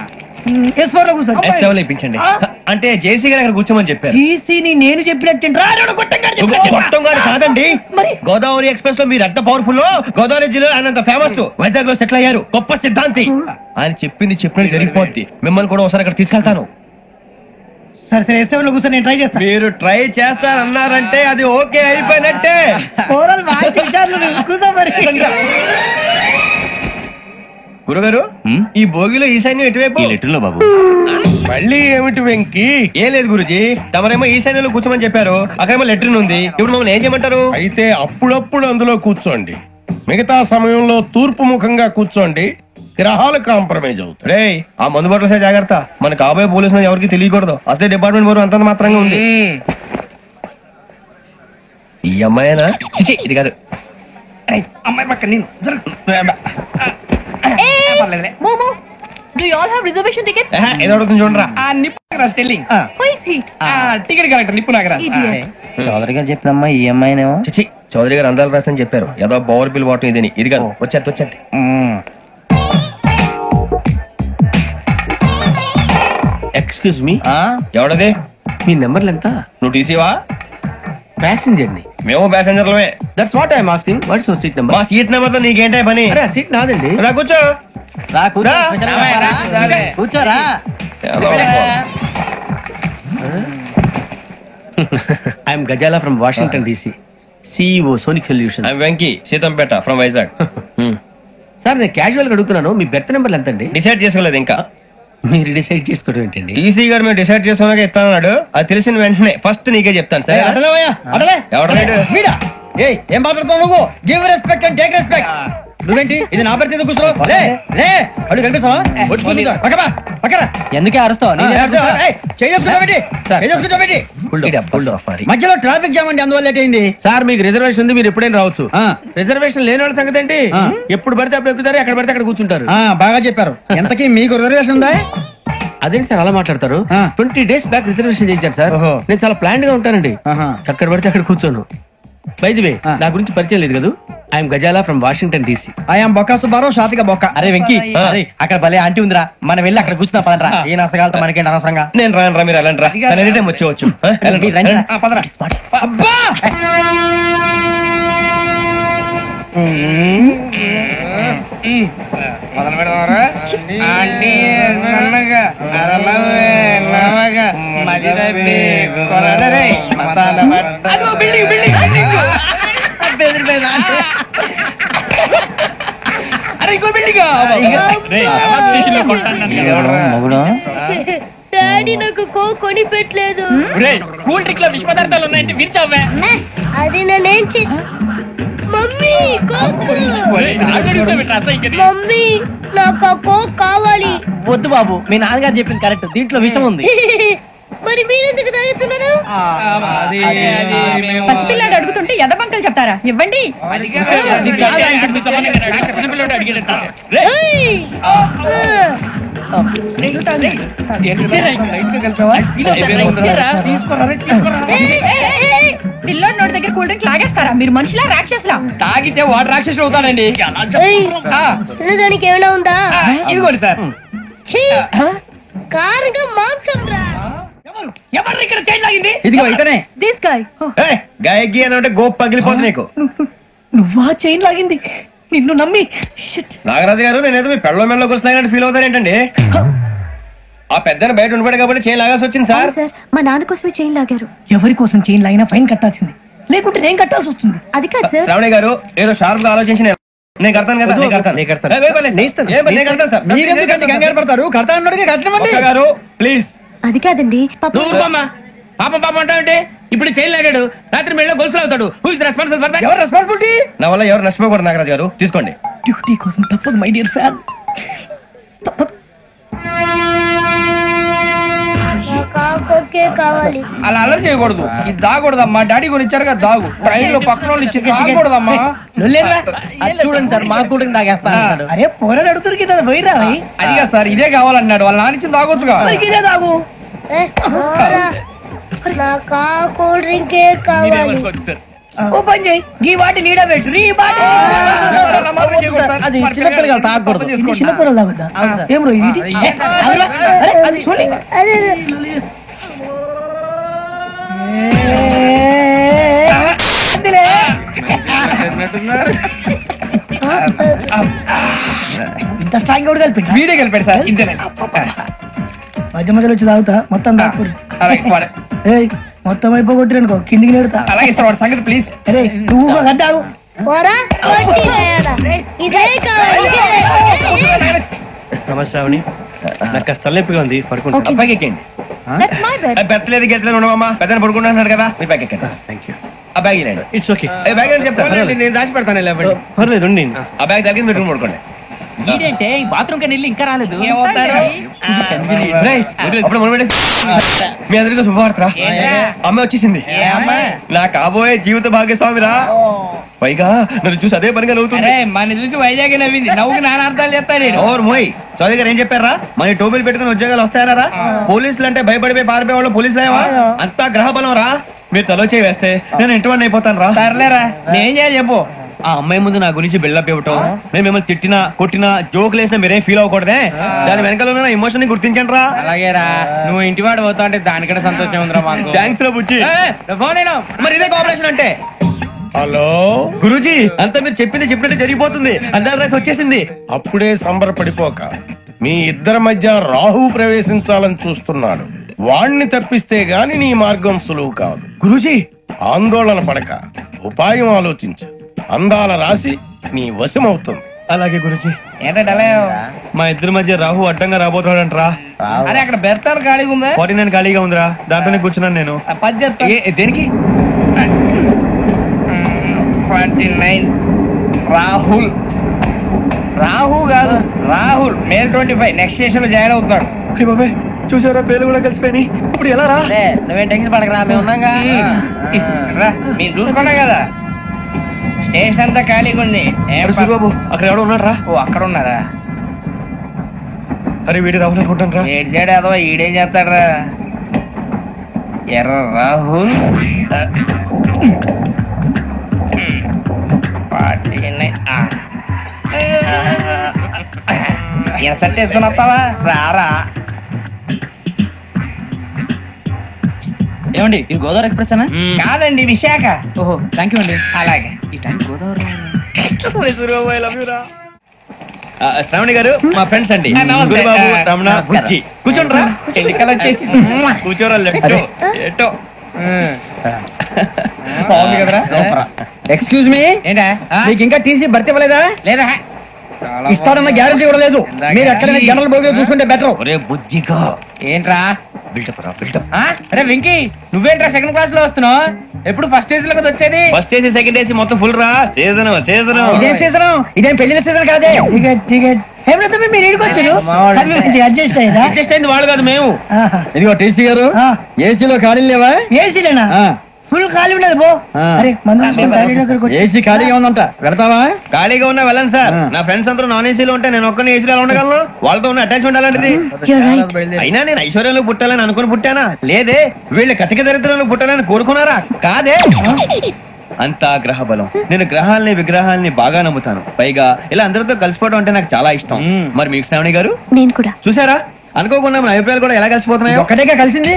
కూర్చోండి. ఇప్పించండి. అంటే జేసీ గారు అక్కడ కూర్చోమని చెప్పారు. నేను చెప్పినట్టు గొట్టం గారు కాదండి, గోదావరి ఎక్స్ప్రెస్ లో మీరు ఎంత పవర్ఫుల్, గోదావరి జిల్లా ఆయన ఫేమస్, వైజాగ్ లో సెటిల్ అయ్యారు, గొప్ప సిద్ధాంతి. ఆయన చెప్పింది చెప్పినట్టు జరిగిపోద్ది. మిమ్మల్ని కూడా ఒకసారి అక్కడ తీసుకెళ్తాను. సరే సరే, ఎస్ఎంలో కూర్చొని నేను ట్రై చేస్తాను. మీరు ట్రై చేస్తారన్నారంటే అది ఓకే అయిపోయినట్టే. గురుగారు, ఈ భోగిలో ఈశాన్యం ఎటువైపు? లెటర్లో బాబు. మళ్ళీ ఏమిటి వెంకీ? ఏం లేదు గురుజీ, తమరేమో ఈశాన్యంలో కూర్చోమని చెప్పారు, అక్కడేమో లెటర్ ఉంది. ఇప్పుడు మమ్మల్ని ఏం చేయమంటారు? అయితే అప్పుడప్పుడు అందులో కూర్చోండి, మిగతా సమయంలో తూర్పు ముఖంగా కూర్చోండి. గ్రహాలు కాంప్రమైజ్ అవుతాయి. రే, ఆ మందు బట్టలసే జాగ్రత్త. మన కాబోయే పోలీసులు ఎవరికి తెలియకూడదు. అసలే డిపార్ట్మెంట్ బోరు అంత మాత్రంగా ఉంది. ఈ అమ్మాయినా? చిచి, ఇది కాదు. అమ్మాయి పక్క నేను. Do you all have reservation tickets? ఏదో అడుగుతుంది చూడరా. నిప్పు Nagaraj telling. Who is he? Ticket correct, నిప్పు నాగరాజ్. చౌదరి గారు చెప్పినమ్మా ఈ అమ్మాయినేమో. చిచి, చౌదరి గారు అందాలు రాసని చెప్పారు. ఏదో పవర్ బిల్ వాటం ఇదని. ఇది కాదు, వచ్చేది. Excuse me, ఎవడది? మీ నెంబర్లు ఎంత? నువ్వు టీసీవా? ప్యాసింజర్ ని. మేము ప్యాసెంజర్లమే. That's what I'm asking. What's your seat number? మా సీట్ నెంబర్ తో నీకేంటే పని? అరే సీట్ నాదండి. రా కూర్చో. కూర్చోరా. I'm Ghazala from Washington DC, CEO Sonic Solution. Venky Seethampeta from Vizag. Sir నేను క్యాజువల్ గా అడుగుతున్నాను, మీ బెర్త్ నెంబర్లు ఎంతండి? డిసైడ్ చేసుకోలేదు ఇంకా. మీరు డిసైడ్ చేసుకోవడం ఏంటండి? టీసీ గారు మేము డిసైడ్ చేసుకున్నాక ఇస్తానన్నాడు. అది తెలిసిన వెంటనే ఫస్ట్ నీకే చెప్తాను. సరే ఎవరు? ఏం మాట్లాడుతావు నువ్వు? Give respect and take respect. నువ్వేంటి ఇది నా పరిస్థితి కూర్చున్నావు? లే లే అడుగు కనిపిస్తావా? వచ్చి కూర్చుంటా. పక్కరా ఎందుకే అరుస్తావు మధ్యలో ట్రాఫిక్ జామ్ అండి, అందువల్ల లేట్ అయింది. సార్ మీకు రిజర్వేషన్ ఉంది, మీరు ఎప్పుడైనా రావచ్చు. రిజర్వేషన్ లేని వాళ్ళ సంగతి ఏంటి? ఎప్పుడు పడితే అప్పుడు ఎక్కుతారు, ఎక్కడ పడితే అక్కడ కూర్చుంటారు. బాగా చెప్పారు. ఎంతకీ మీకు రిజర్వేషన్ ఉందా? అదేంటి సార్ అలా మాట్లాడతారు? 20 days బ్యాక్ రిజర్వేషన్ చేయించారు సార్. నేను చాలా ప్లాన్డ్ గా ఉంటానండి, ఎక్కడ పడితే అక్కడ కూర్చోను. బై ది వే, నా గురించి పరిచయం లేదు కదా, I'm Ghazala from Washington DC. I'm Bokka Subbarao, షాతిక బొక్క. అరే వెంకీ, అక్కడ భలే ఆంటీ ఉందిరా, మనం వెళ్ళి అక్కడ కూర్చున్నా పదరా. ఏ నసగాలతో మనకేంటి అనవసరంగా. నేను రాను రా, మీరు వెళ్ళండి రా, ఎనీ టైం వచ్చేవచ్చు. అబ్బా మొదలు పెడదామరా? ఆంటీ సన్నగా అరలవే నవగా మదిరబే కొరడరే మసాలా అదో బిల్డింగ్ అరే ఇంకో బిల్డింగ్. డాడీ నాకు కొని పెట్టలేదు. కూల్ డ్రింక్ లో విష పదార్థాలు ఉన్నాయంటే విరిచావే. అది నేనేం మమ్మీ కోక్. మమ్మీ నాకు ఆ కోక్ కావాలి. వద్దు బాబు, మీ నాన్నగారు చెప్పింది కరెక్ట్, దీంట్లో విషయం ఉంది. మరి మీరెందుకు తాగుతున్నారు? పసిపిల్లాడు అడుగుతుంటే ఎదబంకలు చెప్తారా? ఇవ్వండి. పిల్లోడి నోటి దగ్గర కూల్ డ్రింక్ లాగేస్తారా? మీరు మనుషులా రాక్షసులా? తాగితే వాడు రాక్షసుడు అవుతాడండి. తినడానికి ఏమైనా ఉందా? ఇదిగోండి సార్. కారంగా మాంసం రా. ఎవరు ఇక్కడ చైన్ లాగింది? ఇదిగో ఇతనే. This guy. గాయకి అని అంటే గోప్ పగిలిపోతుంది నీకు. నువ్వా చైన్ లాగింది? నిన్ను నమ్మి. నాగరాజు గారు, నేనేదో మీ పెళ్ళ మెళ్ళలో కూర్చున్నాయంటే ఫీల్ అవుతారు ఏంటండి? ఆ పెద్దని బయట ఉండిపోయాడు కాబట్టి చైన్ లాగాల్సి వచ్చింది సార్. మా నాన్న కోసమే చైన్ లాగారు. ఎవరి కోసం చైన్ లాగినా ఫైన్ కట్టాల్సింది, లేకుంటే నేను కట్టాల్సి వస్తుంది. అది కాదు సార్. శ్రావణి గారు ఏదో షార్ప్ గా ఆలోచించి నేను కడతాను కదా. మీరెందుకంటే కంగారు పడతారు? కడతా అన్నాడుగా కట్టమండి గారు ప్లీజ్. అది కాదండి పాపం అంటావంటే ఇప్పుడు చైన్ లాగాడు, రాత్రి మెళ్ళ గొలుసులు అవుతాడు. Who is responsible for that? ఎవరు రెస్పాన్సిబిలిటీ? నా వల్ల ఎవరు నష్టపోకూడదు నాగరాజు గారు, తీసుకోండి. డ్యూటీ కోసం తప్పదు మై డియర్ ఫ్యాన్, తప్పదు. కావాలి. అలా అల్లరి చేయకూడదు, ఇది దాగకూడదమ్మా. డాడీ కూడా ఇచ్చారు కదా దాగు, ట్రైన్ లో పక్కన వాళ్ళు ఇచ్చి దాగకూడదమ్మా. చూడండి సార్, మా కూడా తాగేస్తా. అరే పోరాడు అడుగుతారు కదా, పోయిరా. అదిగా సార్, ఇదే కావాలన్నాడు. వాళ్ళ నానిచ్చింది తాగొచ్చుగా. ఇదే తాగు. నాకు కూల్ డ్రింకే కావాలి. ఓ పని చేయి, ఈ వాటి లీడ పెట్టు. అది చిన్నపిల్లలు తాగకూడదు, చిన్నపిల్లలు తాగుతా. ఏం రో ఇది? అది చూడండి. ఇంత స్ట్రాంగ్ కూడా కలిపి వీడే కలిపాడు సార్. ఇంతేనే మధ్య మధ్యలో వచ్చి తాగుతా, మొత్తం తాగుతారు. మొత్తం అయిపోగొట్టి అనుకో, కిందికి నేడుతా. అలాగే సార్, వాడి సంగతి ప్లీజ్. అరే నువ్వు కద్దాగు. నమస్కారం. నాకు కాస్త తలెప్పిగా ఉంది, పడుకుంటా. అబ్బాయికి ఎక్కండి. పెట్టలేదు గెట్టలేదు ఉండవమ్మా, పెద్దని పడుకుంటున్నాడు కదా, మీ బ్యాగ్ ఎక్కండి. Thank you. ఆ బ్యాగ్ ఇలాండి. It's okay. బ్యాగ్ అని చెప్తాను, నేను దాచి పెడతాను. పర్లేదు, ఆ బ్యాగ్ తగ్గింది పెట్టుకుని పడుకోండి. ఏంటంటే బాత్రూమ్ కని ఇల్లు ఇంకా రాలేదు. అప్పుడు మీ అందరికీ శుభవార్తరా, అమ్మ వచ్చేసింది. నా కాబోయే జీవిత భాగ్యస్వామిరా. పైగా నన్ను చూసి అదే పనిగా నవ్వుతుంది. మన చూసి వైజాగ్ నవ్వింది. నవ్వుకి నాన్న అర్థాలు చెప్తాను. ఓర్ మోయ్, చౌదరి గారు ఏం చెప్పారా? మన టోబీలు పెట్టుకుని ఉద్యోగాలు వస్తాయనరా? పోలీసులు అంటే భయపడిపోయి పారిపోయే వాళ్ళు పోలీసులేవా? అంతా గ్రహ బలం రా. మీరు తలో చేయి వేస్తే నేను ఇంటివాడిని అయిపోతాను రా. సర్లేరా, నేను చేయాలి చెప్పు. ఆ అమ్మాయి ముందు నా గురించి బిల్డప్ ఇవ్వటం, నేను మిమ్మల్ని తిట్టినా కొట్టినా జోకులు వేసినా మీరేం ఫీల్ అవ్వకూడదే. దాని వెనకాల ఉన్న ఎమోషన్ ని గుర్తించండి రా. అలాగేరా, నువ్వు ఇంటివాడు పోతా అంటే దానికంటే సంతోషం ఉందిరా మాకు. థ్యాంక్స్ రా బుజ్జి. మరి ఇదే కోఆపరేషన్ అంటే. హలో గురూజీ, అంతా మీరు చెప్పింది చెప్పినట్టు జరిగిపోతుంది. అందరి రైస్ వచ్చేసింది. అప్పుడే సంబరపడిపోక, మీ ఇద్దరి మధ్య రాహు ప్రవేశించాలని చూస్తున్నాడు. వాణ్ణి తప్పిస్తే గాని నీ మార్గం సులువు కాదు. గురూజీ, ఆందోళన పడక, ఉపాయం ఆలోచించు. అందాల రాశి నీ వశమవుతుంది. అలాగే గురూజీ. ఏంటంటే మా ఇద్దరి మధ్య రాహు అడ్డంగా రాబోతున్నాడంట్రా. అరే అక్కడ బెర్తాను ఖాళీగా ఉందా? 49 ఖాళీగా ఉందిరా, దాంట్లోనే కూర్చున్నాను నేను. దేనికి? 29 రాహుల్ రాహు కాదు రాహుల్ మే 25 నెక్స్ట్ స్టేషన్ లో జాయిన్ అవుతున్నాడు. బాబాయ్ చూసారా పేర్లు కూడా కలిసిపోయి ఇప్పుడు ఎలా రా? నువ్వేం టెన్షన్ పడకరా, మేము ఉన్నాగా. మీరు చూసుకున్నా కదా స్టేషన్ అంతా ఖాళీగా ఉంది. బాబు అక్కడ ఎవడో ఉన్నాడు రా. ఓ అక్కడ ఉన్నారా? అరే వీడి రాహుల్ అనుకుంటాను రా. ఏడు చేయడం అదో ఈడేం చేస్తాడరా? ఎర్ర రాహుల్ ఇన్సర్ట్ వేసుకుని వస్తావా? రారా. ఏమండి ఇది గోదావరి ఎక్స్ప్రెస్ అనా? కాదండి విశాఖ. ఓహో థ్యాంక్ యూ అండి. అలాగే. ఈ టైం గోదావరి శ్రావణి గారు మా ఫ్రెండ్స్ అండి. నమస్తే. గురుబాబు, రమణ, బుజ్జి. కూర్చోండి రా. ఎన్నికలు వచ్చేసి కూర్చోరా. ఎటో బాగుంది కదరా. ఎక్స్క్యూజ్ మీ, ఏంటా? మీకు ఇంకా టీసీ భర్తీ ఇవ్వలేదా? లేదా ఇస్తారన్న గ్యారంటీ కూడా లేదు. మీరు ఎక్కడైనా జనరల్ బోగిలో చూసుకుంటే బెటర్. ఒరే బుజ్జిగా ఏంట్రా బిల్డప్ రా బిల్డప్. అరే వెంకీ, నువ్వేంట్రా సెకండ్ క్లాస్ లో వస్తున్నావు? ఎప్పుడు ఫస్ట్ ఏజ్ లో కదా వచ్చేది? ఫస్ట్ ఏసీ సెకండ్ ఏసీ మొత్తం ఫుల్ రా. సీజన్ సీజన్ ఇదేం సీజన్? ఇదేం పెళ్లిన సీజన్ కాదే. టికెట్ టికెట్ మీరు ఇడికొచ్చారు. అడ్జస్ట్ అయ్యిందా? అడ్జస్ట్ అయింది వాళ్ళు కాదు మేము. ఇదిగో టీసీ గారు, ఏసీలో ఖాళీలు లేవా? ఏసీలేనా? ఫుల్ ఖాళీ ఉండదు బో. అరే ఏసీ ఖాళీగా ఉందంట, వెళ్తావా? ఖాళీగా ఉన్నా వెళ్ళండి సార్. నా ఫ్రెండ్స్ అందరూ నాన్ ఏసీలో ఉంటే నేను ఒక్కనే ఏసీలో ఎలా ఉండగలను? వాళ్ళతో ఉన్న అటాచ్మెంట్ అలాంటిది. అయినా నేను ఐశ్వర్యంలో పుట్టాలని అనుకుని పుట్టానా? లేదే. వీళ్ళు కతిక దరిద్రంలో పుట్టాలని కోరుకున్నారా? కాదే. అంతా గ్రహ బలం. నేను గ్రహాలని విగ్రహాలని బాగా నమ్ముతాను. పైగా ఇలా అందరితో కలిసిపోవడం అంటే నాకు చాలా ఇష్టం. మరి మీకు శ్రావణి గారు? నేను కూడా. చూసారా, అనుకోకుండా మన అభిప్రాయాలు కూడా ఎలా కలిసిపోతున్నాయో. ఒక్కటేగా కలిసింది.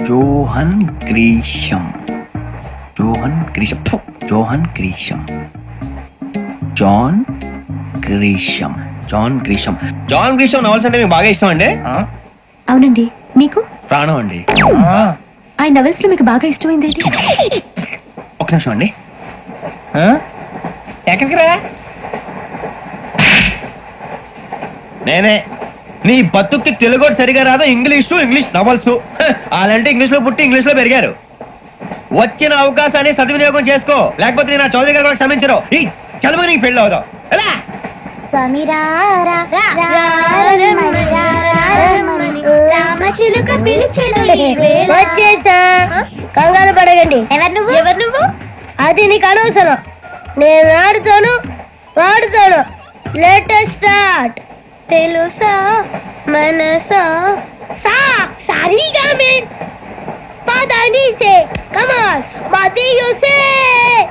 John Grisham. John Grisham. John Grisham. John Grisham. John Grisham. John Grisham novels అంటే మీకు బాగా ఇష్టం అండి? అవునండి. మీకు? ప్రాణం అండి. ఆ నవెల్స్ లో మీకు బాగా ఇష్టమైంది ఏంటి? ఒక నిమిషం అండి. ఎక్కడికి రా? నేనే. నీ బతుక్కి తెలుగు సరిగా రాదు. English novels. అలాంటి ఇంగ్లీష్ లో పుట్టి ఇంగ్లీష్ లో పెరిగారు. వచ్చిన అవకాశాన్ని సద్వినియోగం చేసుకో, లేకపోతే నేను చౌదరి గారు కూడా క్షమించరు. ఈ చదువు నీకు పెళ్ళి అవుదాం. కంగారు పడగండి. ఎవరు నువ్వు? అది నీకు అనవసరం. నేను ఆడుతాను వాడుతాను. Latest start. తెలుసా మనసా సా సారీగా మెన్ పదని సే కమాన్ మదియో సే.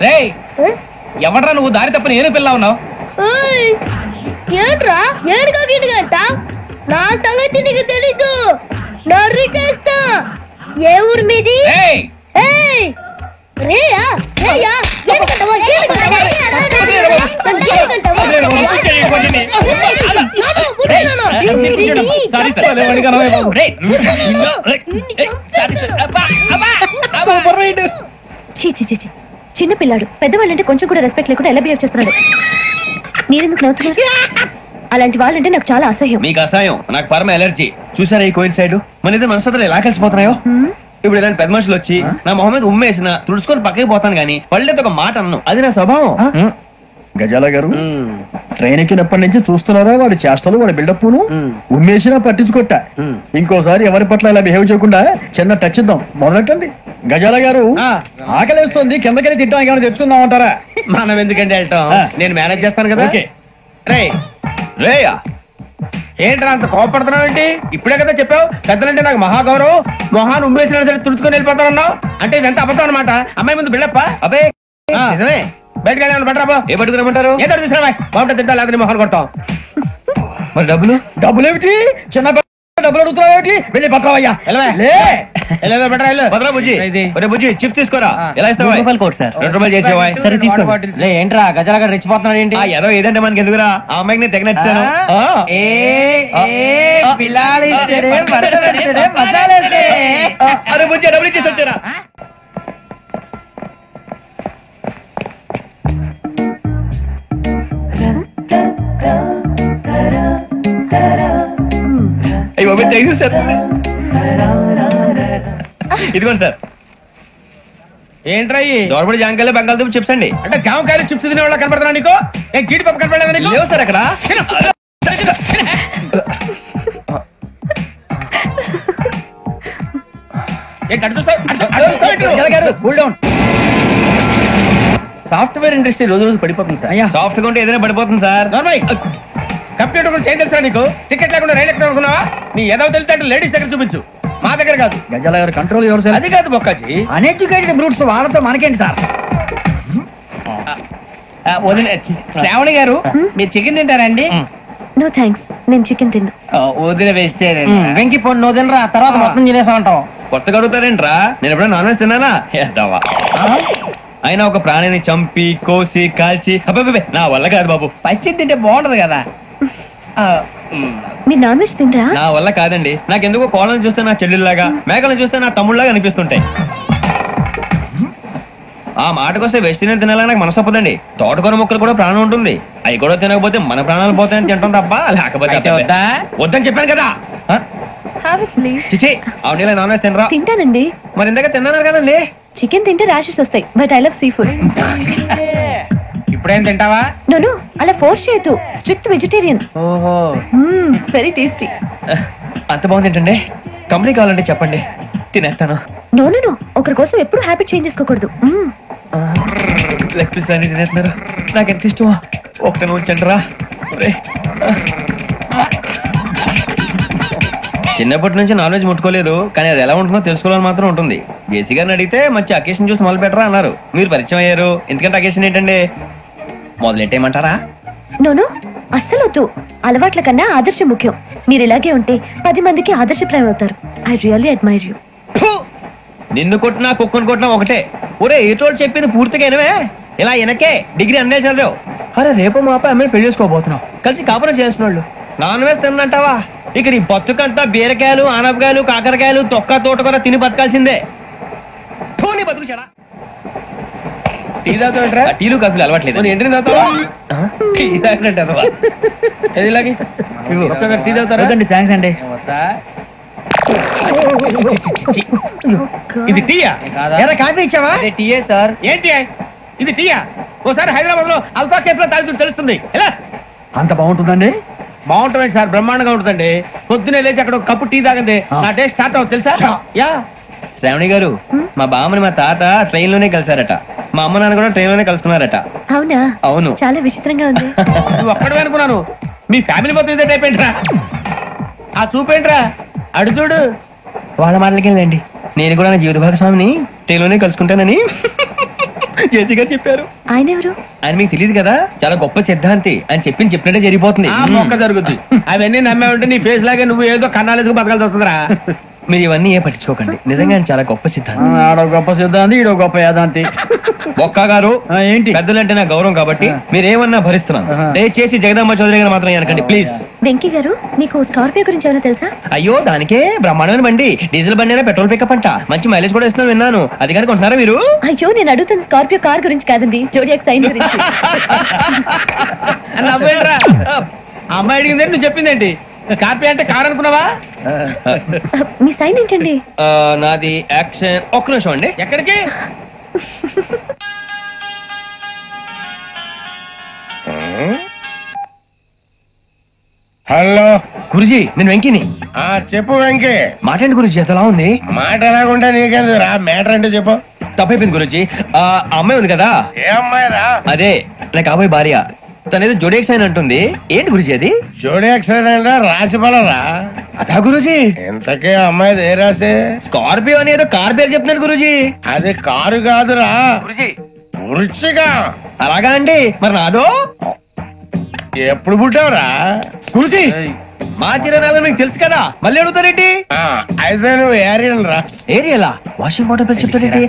రేయ్, ఎవడ్రా నువ్వు? దారి తప్పని ఏను పిల్ల ఉన్నావు? ఓయ్ ఏంట్రా ఏడుగా గిడుగంట? నా సంగతి నీకు తెలీదు. నరికేస్తా. ఏ ఊరు మీది? ఏయ్ ఏయ్ రేయా రేయా ఏడుగంటవా ఏడుగంటవా చిన్న పిల్లాడు. పెద్దవాళ్ళంటే కొంచెం కూడా రెస్పెక్ట్ లేకుండా ఎలా బిహేవ్ చేస్తున్నాడు. మీరెందుకు నవ్వుతున్నారు? అలాంటి వాళ్ళంటే నాకు చాలా అసహ్యం. మీకు అసహ్యం, నాకు పరమ ఎలర్జీ. చూసారా ఈ కోయిన్సైడ్? మన ఇద్దరు మనసులో ఎలా కలిసిపోతున్నాయో. ఇప్పుడు ఇలాంటి పెద్ద మనుషులు వచ్చి నా మొహం మీద ఉమ్మేసిన తుడుచుకొని పక్కకి పోతాను గానీ వాళ్ళతో ఒక మాట అన్ను. అది నా స్వభావం. గజాల గారు, ట్రైన్ ఎక్కినప్పటి నుంచి చూస్తున్నారా వాడి చేష్టలు, వాడి బిల్డప్ ఉమ్మేసినా పట్టించుకోట. ఇంకోసారి ఎవరి పట్ల ఇలా బిహేవ్ చేయకుండా చిన్న టచ్ ఇద్దాం. మొదలెట్టండి. గజాల గారు, ఆకలేస్తుంది, కిందకెళ్ళి తింటాం, ఏమైనా తెచ్చుకుందాం అంటారా? మనం ఎందుకంటే వెళ్తాం, నేను మేనేజ్ చేస్తాను కదా. రే రేయా, ఏంట్రా అంత కోపడుతున్నావు ఏంటి? ఇప్పుడే కదా చెప్పావు పెద్దలంటే నాకు మహాగౌరవం, మొహాన్ని ఉమ్మేసిన సరే తుడుచుకొని వెళ్ళిపోతానన్నావు. అంటే ఇదంతా అబద్ధం అనమాట. అమ్మాయి ముందు బిళ్ళప్ప. అబ్బే నిజమే. బయటకు వెళ్ళాను బట్రాబో. ఏ పట్టుకురమ్మంటారు? ఏదో తీసుకురా బాగుంటుంది. తింటా లేకపోతే మొహాన్ని కొడతాం. మరి డబ్బులు? డబ్బులు ఏమిటి? చిన్న డబ్బులు అడుగుతున్నావు ఏమిటి? వెళ్ళి పట్టరావయ్యా. భద్రా బుజ్జి, ఒరే బుజ్జి చిప్స్ తీసుకోరా. ఎలా ఇస్తావా? ₹2 చేసేవా? సరే తీసుకోండి. ఏంట్రా గజాల గారు రెచ్చిపోతున్నాడు ఏంటి? ఏదో ఏదంటే మనకి ఎందుకురా? ఆ అమ్మాయికి నేను తెగ నచ్చాను. అరే బుజ్జి డబ్బులు ఇచ్చేసి వచ్చారా? అయ్యి బాబు తెగ చూసేస్తుంది. ఇదిగోండి సార్. ఏంట్రా దోరబడి జాంకాయలు బంగాళదుంప చిప్స్ అండి. అంటే జామకాయలు చిప్స్ తినే వాళ్ళ కనపడుతున్నా నీకు? ఏ జీడిపప్పు కనపడలేదా నీకు? లేవు సార్ అక్కడ. సాఫ్ట్వేర్ ఇండస్ట్రీ రోజు రోజు పడిపోతుంది సార్. సాఫ్ట్ గా ఉంటే ఏదైనా పడిపోతుంది సార్. కంప్యూటర్ కూడా చేంజ్ తెలుసా నీకు? టికెట్ లేకుండా రైలు ఎక్కడ అనుకున్నావా? నీ ఏదో తెలితే లేడీస్ దగ్గర చూపించు, మా దగ్గర కాదు. గజాల గారు కంట్రోల్ ఎవరు సార్? అది కాదు బొక్కాజీ, అన్ఎడ్యుకేటెడ్ బ్రూట్స్ వాళ్ళతో మనకేంటి సార్? శ్రావణి గారు మీరు చికెన్ తింటారండి? నో థ్యాంక్స్, నేను చికెన్ తిన్నా. వదిన వేస్తే వెంకి పొన్ను వదినరా, తర్వాత మొత్తం తినేసా ఉంటాం. కొత్తగా అడుగుతారేంట్రా? నేను ఎప్పుడైనా నాన్ వెజ్ తిన్నానా? ఎద్దావా. అయినా ఒక ప్రాణిని చంపి కోసి కాల్చి అబ్బే నా వల్ల కాదు బాబు. పచ్చి తింటే బాగుంటది కదా. మీరు నాన్ వెజ్ తినరా? నా వల్ల కాదండి. నాకెందుకో కోళ్ళని చూస్తే నా చెల్లెల్లాగా, మేకలను చూస్తే నా తమ్ముళ్ళలాగా అనిపిస్తుంటాయి. ఆ మాటకొస్తే వెస్టిరియన్ తినాలని నాకు మనసు ఒప్పదండి. తోటకూర మొక్కలు కూడా ప్రాణం ఉంటుంది. అవి కూడా తినకపోతే మన ప్రాణాలు పోతాయని తింటాం తప్ప లేకపోతే వద్దని చెప్పాను కదా. Have it please. చిచి అవునీ నాన్ వెజ్ తినరా? తింటానండి. మరి ఇందాక తిన్నాను కదండి. చికెన్ తింటే ర్యాషెస్ వస్తాయి, but I love sea food. ఇప్పుడేం తింటావా? నో అలా ఫోర్స్ చేయొద్దు. Strict vegetarian. ఓహో, వెరీ టేస్టీ. అంత బాగుంది ఏంటండి? కంపెనీ కావాలంటే చెప్పండి, తినేస్తాను. నో ఒకరి కోసం ఎప్పుడు హ్యాబిట్ చేంజ్ చేసుకోకూడదు. లెగ్ పీస్ అన్ని తినేస్తున్నారు. నాకు ఎంత ఇష్టమో ఒకటి ఉంచండి రా. చిన్నప్పటి నుంచి నాన్ వెజ్ ముట్టుకోలేదు, కానీ అది ఎలా ఉంటుందో తెలుసుకోవాలని మాత్రం ఉంటుంది. జేసీ గారిని అడిగితే మంచి అకేషన్ చూసి మొదలు పెట్టరా అన్నారు. మీరు పరిచయం అయ్యారు, ఎందుకంటే అకేషన్ ఏంటండి? మొదలెట్టేయమంటారా? నో అస్సలు వద్దు. అలవాట్ల కన్నా ఆదర్శం ముఖ్యం. మీరు ఇలాగే ఉంటే 10 మందికి ఆదర్శప్రాయం అవుతారు. I really admire you. నిన్ను కొట్టినా కుక్కను కొట్టినా ఒకటే. ఒరే ఏటోళ్ళు చెప్పింది పూర్తిగా వినవే. ఇలా వెనకే డిగ్రీ అన్నే చదివావు. అరే రేపు మా అబ్బాయి అమ్మని పెళ్లి చేసుకోబోతున్నావు, కలిసి కాపురం చేసిన వాళ్ళు నాన్ వెజ్ తిన్నంటావా? ఇక నీ బతుకంతా బీరకాయలు, ఆనపకాయలు, కాకరకాయలు, తొక్క తోట కూడా తిని బతకాల్సిందే. నీ బతుకు చెడా. టీ తాగుతావేంట్రా? టీలు కాఫీలు అలవాట్లేదు. ఏంటి తాగుతావా? టీ తాగినట్టు అదవా. ఏది ఇలాగే టీ తాగుతారా? థ్యాంక్స్ అండి. ఇది టీయా? కాఫీ ఇచ్చావా? టీయే సార్. ఏంటి ఇది టీయా? ఓసారి హైదరాబాద్ లో అల్ఫా కేఫ్ లో తాగుతూ తెలుస్తుంది. ఎలా అంత బాగుంటుందండి? బాగుంటుంది సార్, బ్రహ్మాండంగా ఉంటుందండి. పొద్దునే లేచి అక్కడ ఒక కప్పు టీ తాగండి, నా డే స్టార్ట్ అవుతుంది తెలుసా? యా. శ్రావణి గారు, మా బామ్మని మా తాత ట్రైన్ లోనే కలిసారట. మా అమ్మ నాన్న కూడా ట్రైన్ లోనే కలుస్తున్నారట. అవునా? అవును. చాలా విచిత్రంగా ఉంది. నువ్వు ఒక్కడే అనుకున్నాను, మీ ఫ్యామిలీ మొత్తం ఇదే టైప్ ఏంట్రా? ఆ చూపేంట్రా, అడు చూడు. వాళ్ళ మాటలకేండి, నేను కూడా నా జీవిత భాగస్వామిని ట్రైన్ లోనే కలుసుకుంటానని జేసీ గారు చెప్పారు. ఆయన ఎవరు? ఆయన మీకు తెలియదు కదా, చాలా గొప్ప సిద్ధాంతి అని చెప్పినట్టే జరిగిపోతుంది. మొక్క జరుగుద్ది. అవన్నీ నమ్మే ఉంటే నీ ఫేస్ లాగే నువ్వు ఏదో కన్నాలేసుకు బతకాల్సి వస్తుందిరా. మీరు ఇవన్నీ ఏ పట్టించుకోకండి, నిజంగా ఆయన చాలా గొప్ప సిద్ధాంతి. ఆడో గొప్ప సిద్ధాంతి, ఈడో గొప్ప యాదాంతి. ఒక్క గారు ఏంటి? పెద్దలంటే నా గౌరవం కాబట్టి మీరేమన్నా భరిస్తున్నాను. దయచేసి జగదమ్మ చౌదరి గారు మాత్రం అనకండి ప్లీజ్. వెంకీ గారు, మీకు స్కార్పియో గురించి ఏమైనా తెలుసా? అయ్యో దానికే బ్రహ్మాండమైన బండి, డీజిల్ బండి అయినా పెట్రోల్ పికప్ అంట, మంచి మైలేజ్ కూడా ఇస్తున్నాను విన్నాను. అది కానీ కొంటున్నారా మీరు? అయ్యో నేను అడుగుతున్న స్కార్పియో కార్ గురించి కాదండి, జోడియాక్ సైన్ గురించి. ఆ అమ్మాయి అడిగింది నువ్వు చెప్పిందేంటి? స్కార్పియో అంటే కార్ అనుకున్నావా? మీ సైన్ ఏంటండి? నాది యాక్షన్. ఒక్క నిమిషం అండి. ఎక్కడికి? హలో గురుజీ, నేను వెంకిని. చెప్పు వెంకీ. మాట ఏంటి గురుజీ, ఎంతలా ఉంది? మాట ఎలాగుంటా నీకెందుకు రా, మ్యాటర్ అంటే చెప్పు. తప్పైపోయింది గురుజీ. ఆ అమ్మాయి ఉంది కదా, ఏ అమ్మాయి రా? అదే నా కాబోయే భార్య. తనేదో జోడేక్ సైన్ అంటుంది. ఏంటి గురుజీ అది? జోడియాక్ సైన్ రాసి పడరా? అదా గురుజీ. ఇంతకే అమ్మాయి ఏ రాసి? స్కార్పియో అని ఏదో కార్ పేరు చెప్తున్నాడు గురుజీ. అది కారు కాదురా, వృచ్చిగా. అలాగా అండి, మరి నాదో? ఎప్పుడు పుట్టావురా? గురుజీ మా చిరనాలు మీకు తెలుసు కదా, మళ్ళీ అడుగుతారేంటి? అయితే నువ్వు ఏరియన్ రా. ఏరియలా? వాషింగ్ వాటర్ పేరు చెప్తారేంటి?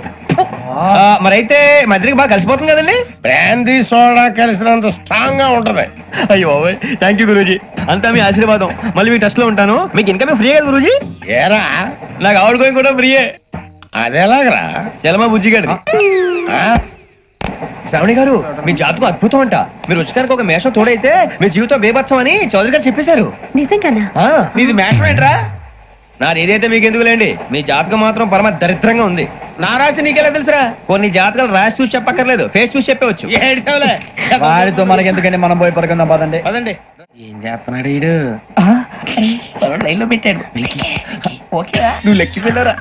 మరైతే మా ఇద్దరికి బాగా కలిసిపోతుంది కదండి. బ్రాందీ సోడా కలిసినంత స్ట్రాంగ్ గా ఉంటది. అయ్యో థ్యాంక్ యూ గురూజీ, అంతా మీ ఆశీర్వాదం. మళ్ళీ మీకు టచ్ లో ఉంటాను. మీకు ఇన్కమ్ ఫ్రీ కదా గురూజీ? ఏరా, నాకు ఆవిడ గోయింగ్ కూడా ఫ్రీయే. అదేలాగరా? చలమా బుజ్జి గారిది. శ్రావణి గారు, మీ జాతకం అద్భుతం అంట. మీరు రుచికారికి ఒక మేషం తోడైతే మీ జీవితం బేబత్సం అని చౌదరి గారు చెప్పేశారు. నిజంగానా? నీది మేషం ఏంట్రా? నాది ఏదైతే మీకు ఎందుకులేండి, మీ జాతకం మాత్రం పరమ దరిద్రంగా ఉంది. నా రాసి నీకెలా తెలుసురా? కొన్ని జాతకాలు రాసి చూసి చెప్పక్కర్లేదు, ఫేస్ చూసి చెప్పవచ్చు. వాడితో మనకి ఎందుకండి, మనం పోయి పడుకుందాం పదండి. పదండి. ఏం చేస్తున్నాడు వీడు? లైన్ లో పెట్టాడు. ఓకేరా, నువ్వు లెక్కి వెళ్ళారా?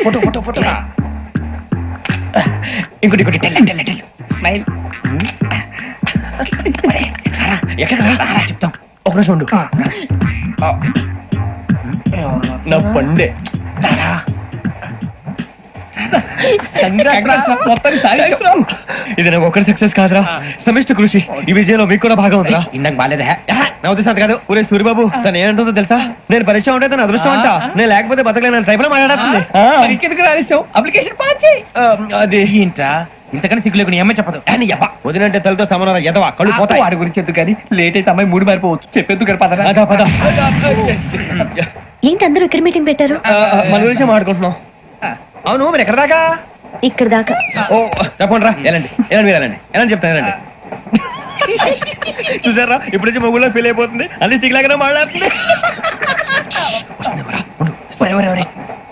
Photo photo photo. ఇంకోటి ఇంకోటి టెల్ స్మైల్. ఎక్కడ చెప్తాం, ఒక నిమిషం ఉండు. నా పండే ఇది నాకు ఒకరి సక్సెస్ కాదురా, సమిష్టి కృషి. ఈ విజయంలో మీకు కూడా భాగం ఉందిరా. ఇందాక బాగాలేదా? నా ఉద్దేశం అంత కాదు. ఊరే సూర్యబాబు తను ఏమంటుందో తెలుసా? నేను పరిచయం ఉంటే తన అదృష్టం అంట, నేను లేకపోతే బతకలేను ట్రైబ్ లో మాట్లాడుతుంది. అప్లికేషన్ పాస్ చేయి. అది ఏంట్రా ఇంతకన్నా సిగ్గు లేకుండా ఏమై చెప్పదు. వదినంటే తలతో సమానం ఎదవా, కళ్ళు పోతాయి. వాడి గురించి ఎందుకు కానీ, లేట్ అయితే అమ్మాయి మూడు మారిపోవచ్చు. చెప్పేందుకు పద. ఏంటి అందరూ ఇక్కడ మీటింగ్ పెట్టారు? మన గురించి మాట్లాడుకుంటున్నాం. అవును, మీరు ఎక్కడ దాకా? ఇక్కడ దాకా. ఓ తప్పకుండా రా, వెళ్ళండి వెళ్ళండి, మీరు వెళ్ళండి వెళ్ళండి, చెప్తాను వెళ్ళండి. చూసారా, ఇప్పుడు నుంచి మొగుల్లో ఫీల్ అయిపోతుంది, అన్ని సిగ్లాగానే మాట్లాడుతుంది.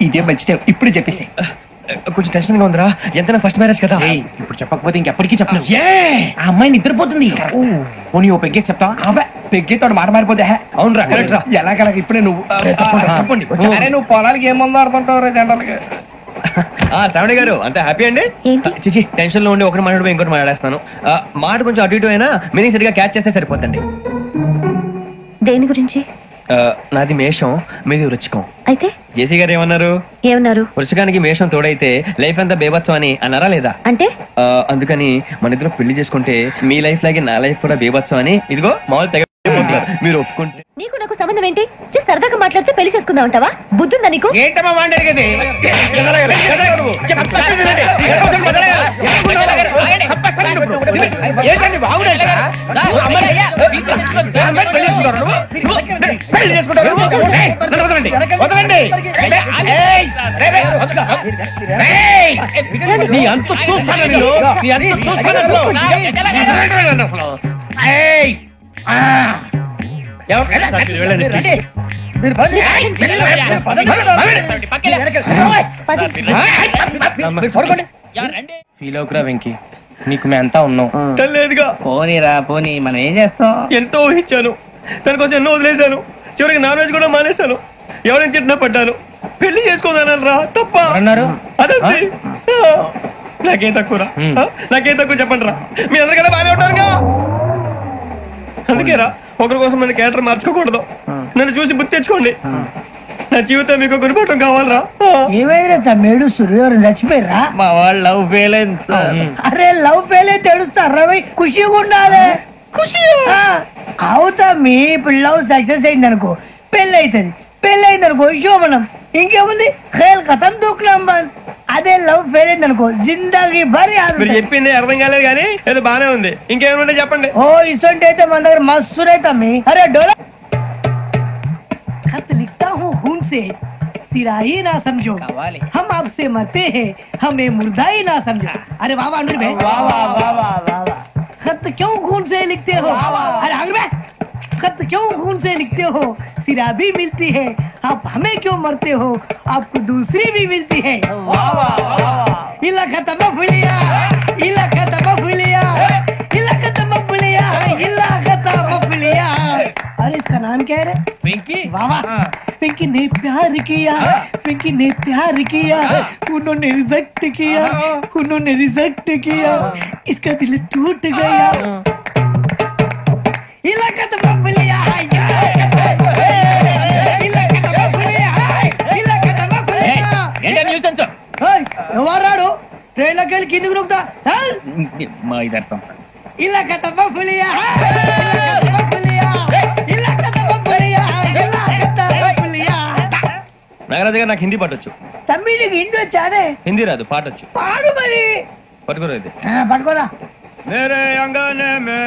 ఇదే మంచిదే, ఇప్పుడు చెప్పేసి. కొంచెం టెన్షన్ గా ఉందిరా, ఎంతైనా ఫస్ట్ మ్యారేజ్ కదా. ఇప్పుడు చెప్పకపోతే ఇంకెప్పటికీ చెప్పను. ఆ అమ్మాయి నిద్రపోతుంది. పోనీ ఓ పెగ్గేసి చెప్తావా? పెగ్గేతో మాట మారిపోతే. అవునరా, కరెక్ట్ రా. ఎలాగలా ఇప్పుడే నువ్వు తప్పండి. అరే నువ్వు పొలాలకి ఏం మందు ఆడుతుంటావు జనరల్ గా. శ్రావణి గారు అంతే హ్యాపీ అండి? చిచి టెన్షన్ లో ఉండి ఒకటి మాట్లాడిపోయి ఇంకోటి మాట్లాడేస్తాను. మాట కొంచెం అటు ఇటు అయినా మీనింగ్ సరిగా క్యాచ్ చేస్తే సరిపోతండి. దేని గురించి? నాది మేషం, మీది వృచ్చికం. అయితే జేసీ గారు ఏమన్నారు? వృచ్చికానికి మేషం తోడైతే లైఫ్ అంతా బేబత్సం అని అన్నారా లేదా? అంటే అందుకని మన ఇద్దరు పెళ్లి చేసుకుంటే మీ లైఫ్ లాగే నా లైఫ్ కూడా బేబత్సం అని ఇదిగో మామూలు తెగ మీరు ఒప్పుకుంటే. నీకు నాకు సంబంధం ఏంటి? సరదాగా మాట్లాడితే పెళ్లి చేసుకుందాం అంటావా? బుద్ధుందా నీకు? ఏంటమ్మా మాట్లాడేది? ఏంటండి బాగుండే పెళ్లి చేసుకుంటారు? వదలండి. నీ అంత చూస్తాను, నీ అంత చూస్తాను. ఫీల్ అవుకురా వెంకీ, నీకు మేము అంతా ఉన్నాం. లేదుగా. పోనీరా పోనీ, మనం ఏం చేస్తాం? ఎంతో ఊహించాను, దానికోసం ఎన్నో వదిలేశాను, చివరికి నాన్ వెజ్ కూడా మానేశాను. ఎవరైనా తిట్టినా పడ్డాను. పెళ్లి చేసుకోదానని రా, తప్ప అన్నారు. అదంతే. నాకేం తక్కువరా, నాకేం తక్కువ చెప్పండి రా. మీ అందరికన్నా బాగానే ఉంటారుగా. అందుకేరా ఒకరి కోసం నన్ను క్యారెక్టర్ మార్చుకోకూడదు. నన్ను చూసి గుర్తు తెచ్చుకోండి. నా జీవితం మీకు గురిపటం కావాలరా. ఏమైనా తమ్మేడు సూర్యవరం చచ్చిపోయిరా? మా వాళ్ళు లవ్ ఫెయిల్ అయింది. అరే లవ్ ఫెయిల్ అయితే ఏడుస్తారా? ఖుషిగా ఉండాలి. ఖుషి అవుతా. మీ ఇప్పుడు లవ్ సక్సెస్ అయింది అనుకో, పెళ్ళి అవుతుంది. పెళ్ళి అయింది అనుకో శోభనం. ఇంకేముంది, ఖేల్ కథం దూకునాం. అదే లవ్ ఫెయిల్ అయింది అనుకో జిందాగీ భారీ. మీరు చెప్పింది అర్థం కాలేదు కానీ ఏదో బానే ఉంది. ఇంకేమంటే చెప్పండి. ఓ ఇసొంటి అయితే మన దగ్గర మస్తు తమ్మి. అరే డోలా खत लिखता हूँ खून से, सिरा ही ना समझो, हम आपसे मरते हैं, हमें मुर्दा ही ना समझो. अरे वाह वाह अनुर भाई, वाह वाह वाह वाह वाह. खत क्यों खून से लिखते हो? अरे अनुर भाई, खत क्यों खून से लिखते हो? सिरा भी मिलती है, आप हमें क्यों मरते हो? आपको दूसरी भी मिलती है. वाह वाह वाह. इला खत्म फुलिया, इला खत्म फुलिया, इला खत्म फुलिया, इला खत्म फुलिया. अरे इसका नाम क्या है रे? पिंकी. वाह वाह. पिंकी ने प्यार किया, पिंकी ने प्यार किया, उन्होंने रिजेक्ट किया, उन्होंने रिजेक्ट किया, इसका दिल टूट गया. इलाका तो बबलिया है, इलाका तो बबलिया है, इलाका तो बबलिया. ఏంటా న్యూసెన్స్? ఏయ్ ఎవరాడు ట్రైన్ లోకి వెళ్ళి కిందికి నొక్కుతా? మా ఇదర్శం. ఇలాకా तो बबलिया है, इलाका तो बबलिया, इलाका तो बबलिया, इलाका तो बबलिया. నాగరాజు గారు నాకు హిందీ పాటొచ్చు. తమ్మి నీకు హిందీ వచ్చానే? హిందీ రాదు, పాటొచ్చు. పాడు మరి. పట్టుకోలేదు. పట్టుకోరా. मेरे अंगने में,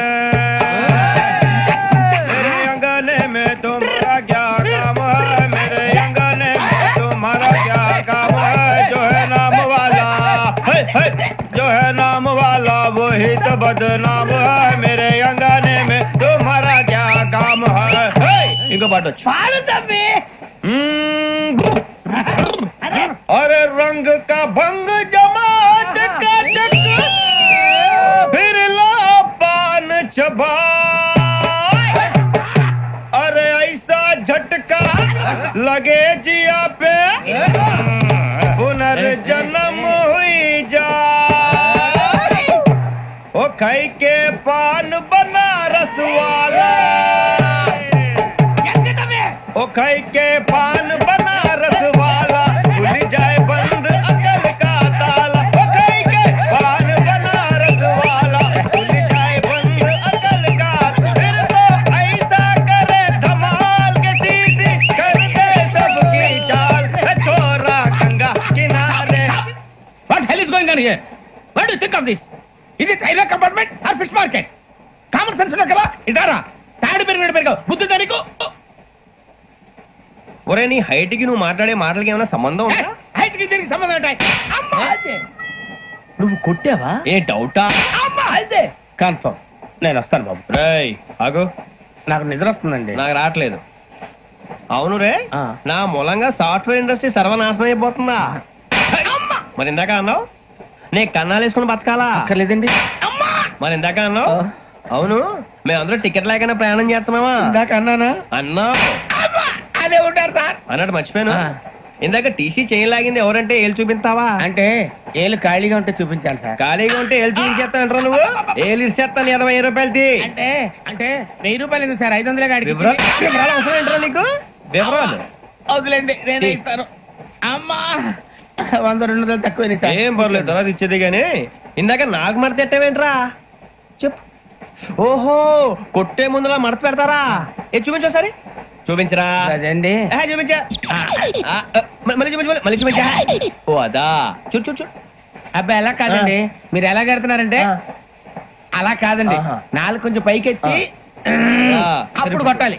मेरे अंगने में तुम्हारा क्या काम है? मेरे अंगने में तुम्हारा क्या काम है? जो है नाम वाला, जो है नाम वाला वही तो बदनाम है. मेरे अंगने में तुम्हारा क्या काम है? इनको पाटो. పాడు తమ్మి. अरे रंग का भंग जमा चकाचक फिर ला पान चबा अरे ऐसा झटका लगे जिया पे पुनर्जन्म हुई जा ओ खाई के पान बनारस वाला ओ खाई के पान बनारस वाला खुल जाए बंद अकल का ताला ओ खाई के पान बनारस वाला खुल जाए बंद अकल का फिर तो ऐसा करे धमाल के सीधी कर दे सबकी चाल छोरा गंगा किनारे What hell is going on here? What do you think of this? Is it railway compartment or fish market? Common sense ఉన్నా కదా ఇటారా తాడి పెరిగావు బుద్ధి దానికి ఒరే నీ హైట్ కి నువ్వు మాట్లాడే మాటలకి ఏమైనా సంబంధం ఉందా? హైట్ కి దీనికి సంబంధం ఉంటాయి. అమ్మా అదే నువ్వు కొట్టావా? ఏ డౌటా? అమ్మా అదే కన్ఫర్మ్. నేను వస్తాను బాబు. రేయ్ ఆగు. నాకు నిద్ర వస్తుందండి. నాకు రావట్లేదు. అవును రే, నా మూలంగా సాఫ్ట్వేర్ ఇండస్ట్రీ సర్వనాశనం అయిపోతుందా? మరి ఇందాక అన్నావు నీ కన్నాలు వేసుకుని బతకాలా? అక్కర్లేదండి. మరి ఇందాక అన్నావు అవును మేమందరూ టికెట్ లేకనే ప్రయాణం చేస్తున్నావా? ఇందాక అన్నానా? అన్నావు. అదే ఉంటారు సార్ అన్నట్టు మర్చిపోయాను. ఇందాక టీసీ చేయి లాగింది ఎవరంటే ఏళ్ళు చూపిస్తావా? అంటే ఏళ్ళు ఖాళీగా ఉంటే చూపించాలి సార్. ఖాళీగా ఉంటే ఏళ్ళు చూపించేస్తానంటారా నువ్వు? ఏళ్ళు ఇచ్చేస్తాను 20 రూపాయలది. అంటే అంటే 1000 రూపాయలు ఎందుకు సార్? 500 గాడికి వివరాలు అవసరం ఏంటరా నీకు? వివరాలు వదిలేండి నేనే ఇస్తాను. అమ్మా 100-200 తక్కువ ఏం పర్లేదు తర్వాత ఇచ్చేది గానీ ఇందాక నాకు మడత ఎట్టవేంట్రా చెప్పు. ఓహో కొట్టే ముందులా మడత పెడతారా? ఏ చూపించు ఒకసారి. చూపించరా? అదండి చూపించా. మళ్ళీ చూపించు మళ్ళీ చూపించా. ఓ అదా చూడు చూడు చూడు. అబ్బాయి ఎలా కాదండి మీరు ఎలా కడుతున్నారంటే అలా కాదండి. నాలుగు కొంచెం పైకెత్తి అప్పుడు కొట్టాలి.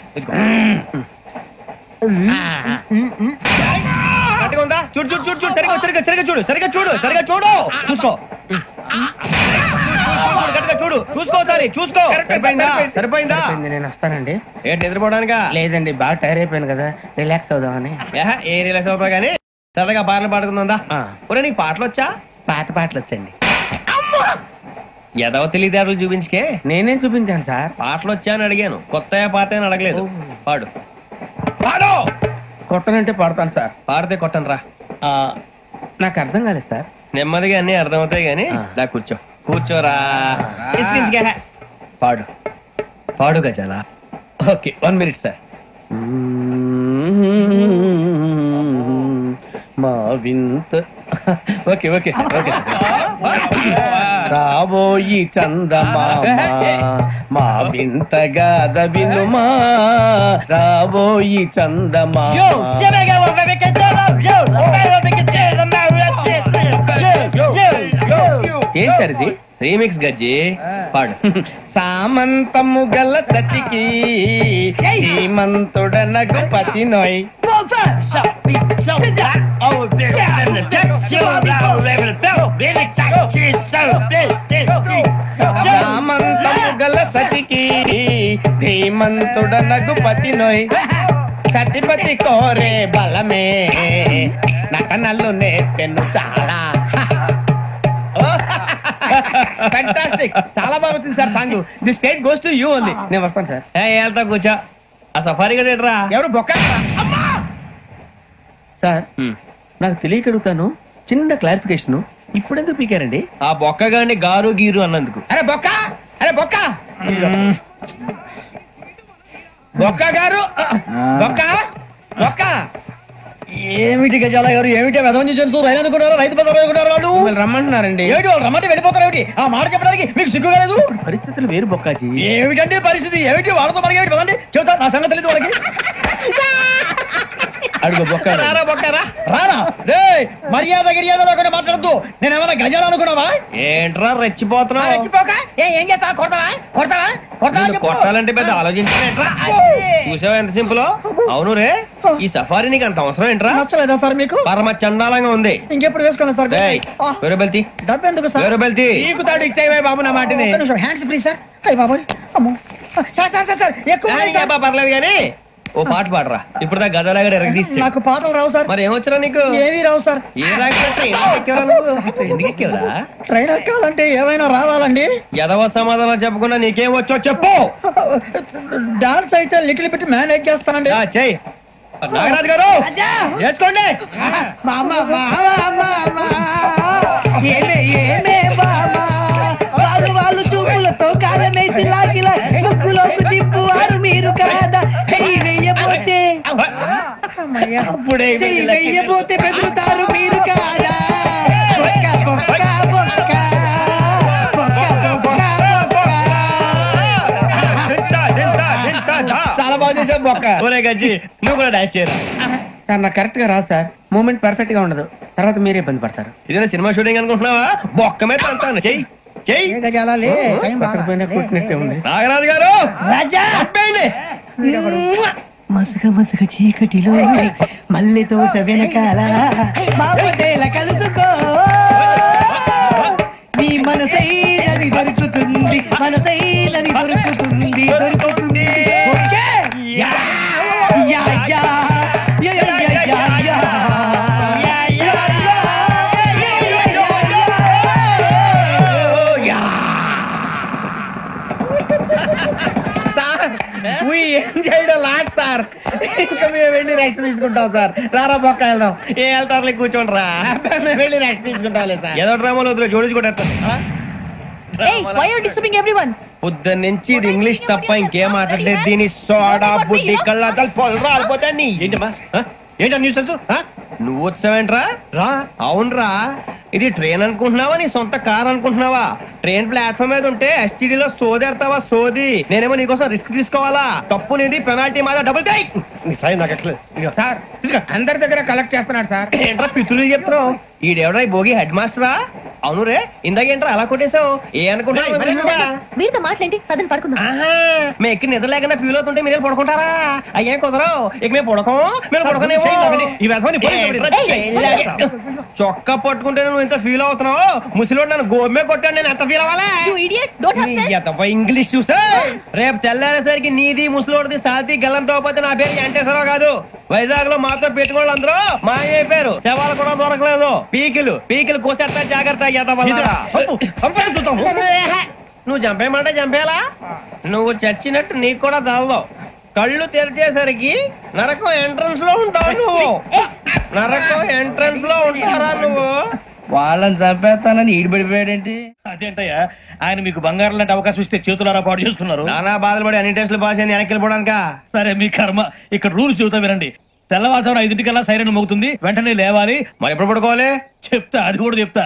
ఉందా చూడు చూడు చూడు చూడు సరిగా సరిగా సరిగా చూడు సరిగా చూడు సరిగా చూడు చూసుకో చూడు చూసుకో సారి చూసుకో. సరిపోయిందా? సరిపోయిందా? నేను వస్తానండి. ఏంటి నిద్రపోవడానికా? లేదండి బాగా టైర్ అయిపోయాను కదా రిలాక్స్ అవుదామని. ఏ రిలాక్స్ అవుతావు కానీ సరదాగా పాటలు పాడుకుందా? ఒరే నీకు పాటలు వచ్చా? పాత పాటలు వచ్చండి. ఎదవ తెలియదారులు చూపించుకే. నేనేం చూపించాను సార్? పాటలు వచ్చా అని అడిగాను, కొత్త పాత అని అడగలేదు. పాడు పాడు. కొట్టనంటే పాడతాను సార్. పాడితే కొట్టను రా. నాకు అర్థం కాలేదు సార్. నెమ్మదిగా అన్ని అర్థమవుతాయి గానీ నా కూర్చో కూర్చోరా. పాడు పాడు గజాల. Okay 1 minute sir. మా వింత ఓకే ఓకే ఓకే రాబోయి చందమామ మా వింత గాథ వినుమా రాబోయి చందమామ. ఏం సార్ ఇది? రీమిక్స్ గజ్జి పాడు. సామంతము గల సతికి హేమంతుడనగు పతి నోయ్ సామంతము గల సతికి ధీమంతుడనగు పతి నోయ్ సతిపతి కోరే బలమే నటనలు నేర్పెను చాలా. ఫ్యాంటాస్టిక్ చాలా బాగా వచ్చింది sir song. The state goes to you only. నేను వస్తాను సార్. వెళ్తా కూర్చో. ఆ సఫారీ గడేట్రా ఎవరు బొక్క సార్? నాకు తెలియక అడుగుతాను, చిన్న క్లారిఫికేషన్. ఇప్పుడెందుకు పీకారండి? ఆ బొక్క గాని గారు గీరు అన్నందుకు. అరే బొక్క అరే బొక్క బొక్క గారు బొక్క బొక్క. ఏమిటి గజాల గారు ఏమిటి వెదవం చూసారు? రైలు అనుకున్నారు, రైతు బజార్ అనుకున్నారు. వాళ్ళు రమ్మంటున్నారండి. ఏమిటి వాళ్ళు రమ్మంటే వెళ్ళిపోతారు? ఏమిటి ఆ మాట చెప్పడానికి మీకు సిగ్గు కాలేదు? పరిస్థితులు వేరు బొక్కాజీ. ఏమిటంటే పరిస్థితి ఏమిటి? వాళ్ళతో మనకి ఏమిటి పదండి చెబుతా. నా సంగతి తెలియదు వాళ్ళకి. అడుగు బొక్క రారా బొక్కరా రారా రే మర్యాద గిర్యాద లేకుండా మాట్లాడద్దు. నేను ఏమైనా గజాలు అనుకున్నావా? ఏంట్రా రెచ్చిపోతున్నావు? ఏం చేస్తావా? కొడతావా కొడతావా కొడతావా? కొట్టాలంటే పెద్ద ఆలోచించా. చూసావా ఎంత సింపుల్? అవును రే ఈ సఫారీ నీకు అంత అవసరం ఏంట్రా? నచ్చలేదా సార్ మీకు? పరమ చండాలంగా ఉంది. ఇంకెప్పుడు వేసుకున్నా సార్? వేరే బెల్తి డబ్బు ఎందుకు సార్? వేరే బెల్తి నీకు తాడు ఇచ్చాయి బాబు నా మాటని. Hands free sir. అయ్యి బాబు అమ్మో సార్ సార్ సార్ సార్ ఎక్కువ పర్లేదు కానీ ఓ పాట పాడరా ఇప్పుడు దా గదలాగడ ఎరగదీసి. నాకు పాటలు రావు సార్. మరి ఏమొచ్చరా నీకు? ఏమీ రావు సార్. ఏ రాకపోతే ఎందుకు ఎక్కేవరా? ట్రైన్ ఎక్కాలంటే ఏమైనా రావాలండి. ఎదవ సమాధానం చెప్పకుండా నీకేం వచ్చో చెప్పు. డాన్స్ అయితే లిటిల్ బిట్ మేనేజ్ చేస్తానండి. చెయ్యి నాగరాజు గారు వేసుకోండి. వాళ్ళు చూపులతో కారమేసి లాగిలా ముక్కులోకి తిప్పువారు మీరు కాదా? చెయ్యి వెయ్యబోతే చెయ్యి వెయ్యబోతే బెదురుతారు మీరు కాదా? బొక్క బొక్క బొక్క బొక్క బొక్క చాలా బాగా చేసావు బొక్క. ఒరే గజ్జి నువ్వు కూడా డాన్స్ చేయరా? సార్ నాకు కరెక్ట్ గా రాదు సార్. మూమెంట్ పర్ఫెక్ట్ గా ఉండదు, తర్వాత మీరే ఇబ్బంది పడతారు. ఇదేనా సినిమా షూటింగ్ అనుకుంటున్నావా? బొక్క మీద అంటాను. చెయ్యి చెయ్యి. కొట్టినట్టే ఉంది. నాగరాజు గారు రాజా మసగ మసగ చీకటిలో మల్లె తోట వెనకాల మాపదేల కలుసుకో నీ మనసైనది దొరుకుతుంది, మనసైనది దొరుకుతుంది దొరుకుతుంది. Yeah yeah yeah yeah yeah yeah yeah. Sir ఇంకా మేము వెళ్ళి రెస్ట్ తీసుకుంటాం సార్. రారా బొక్క వెళ్దాం. ఏ వెళ్తారులే కూర్చోండి రా. మేము వెళ్ళి రెస్ట్ తీసుకుంటాం సార్. ఏదో డ్రామాలో వద్దు జోడించుకుంటా. పొద్దున్న నుంచి ఇది ఇంగ్లీష్ తప్ప ఇంకేం మాట్లాడలేదు. దీని సోడా బుడ్డి కళ్ళ పొలరా అలిపోతా. నీ ఏంటమ్మా ఏంటా న్యూస్ నువ్వు వచ్చావేంట్రా? రా. అవునరా, ఇది ట్రైన్ అనుకుంటున్నావా నీ సొంత కార్ అనుకుంటున్నావా? ట్రైన్ ప్లాట్ఫామ్ మీద ఉంటే ఎస్టీడీలో సోదేడతావా సోది? నేనేమో నీకోసం రిస్క్ తీసుకోవాలా? తప్పు నీది, పెనాల్టీ మాదా, డబుల్ టై. సార్ అందరి దగ్గర కలెక్ట్ చేస్తున్నాడు సార్. ఏంట్రా పితులు చెప్తున్నావు? ఈడెవడ్రా భోగి హెడ్ మాస్టరా? అవును రే, ఇందాకేంట్రా అలా కొట్టేశావు? ఏ అనుకుంటా మీరుతో మాట్లాడి అతను పడుకుందాం. మేము ఎక్కి నిద్ర లేకుండా ఫీల్ అవుతుంటే మీరు పడుకుంటారా? అయ్యే కుదరవు. ఇక మేము పడకం, మేము పడకనేమో. చొక్కా పట్టుకుంటే నువ్వు ఎంత ఫీల్ అవుతున్నావు? ముసలివాడు నన్ను గోమే కొట్టాడు, నేను ఎంత ఫీల్ అవ్వాలా? ఇంగ్లీష్ చూసా. రేపు తెల్లారేసరికి నీది ముసలివాడిది సాతి గల్లంతో పోతే నా పేరు వెంకటేశ్వరరావు కాదు. వైజాగ్ లో మాతో పెట్టుకోళ్ళు అందరూ మాయమైపోయారు. శవాలు కూడా దొరకలేదు. పీకిలు పీకిలు కోసేస్తా, జాగ్రత్త. నువ్వు చంపేయమంటే చంపేలా? నువ్వు చచ్చినట్టు నీకు కూడా తగదు. కళ్ళు తెరిచేసరికి నరకం ఎంట్రన్స్ లో ఉంటావు నువ్వు. నరకం ఎంట్రన్స్ లో ఉంటారా నువ్వు? వాళ్ళని చంపేస్తానని ఈడిపడిపోయాడేంటి? అదేంటయ్యా, ఆయన మీకు బంగారం లాంటి అవకాశం ఇస్తే చేతులారా పాటు చేసుకున్నారు. నానా బాధలు పడి అన్ని టెస్టులు పాస్ అయింది, వెనక్కి వెళ్ళిపోవడానికా? సరే మీ కర్మ. ఇక్కడ రూల్స్ చెబుతా వినండి. తెల్లవారుజామున 5 సైరన్ మోగుతుంది, వెంటనే లేవాలి. మరి ఎప్పుడు పడుకోవాలి? చెప్తా, అది కూడా చెప్తా.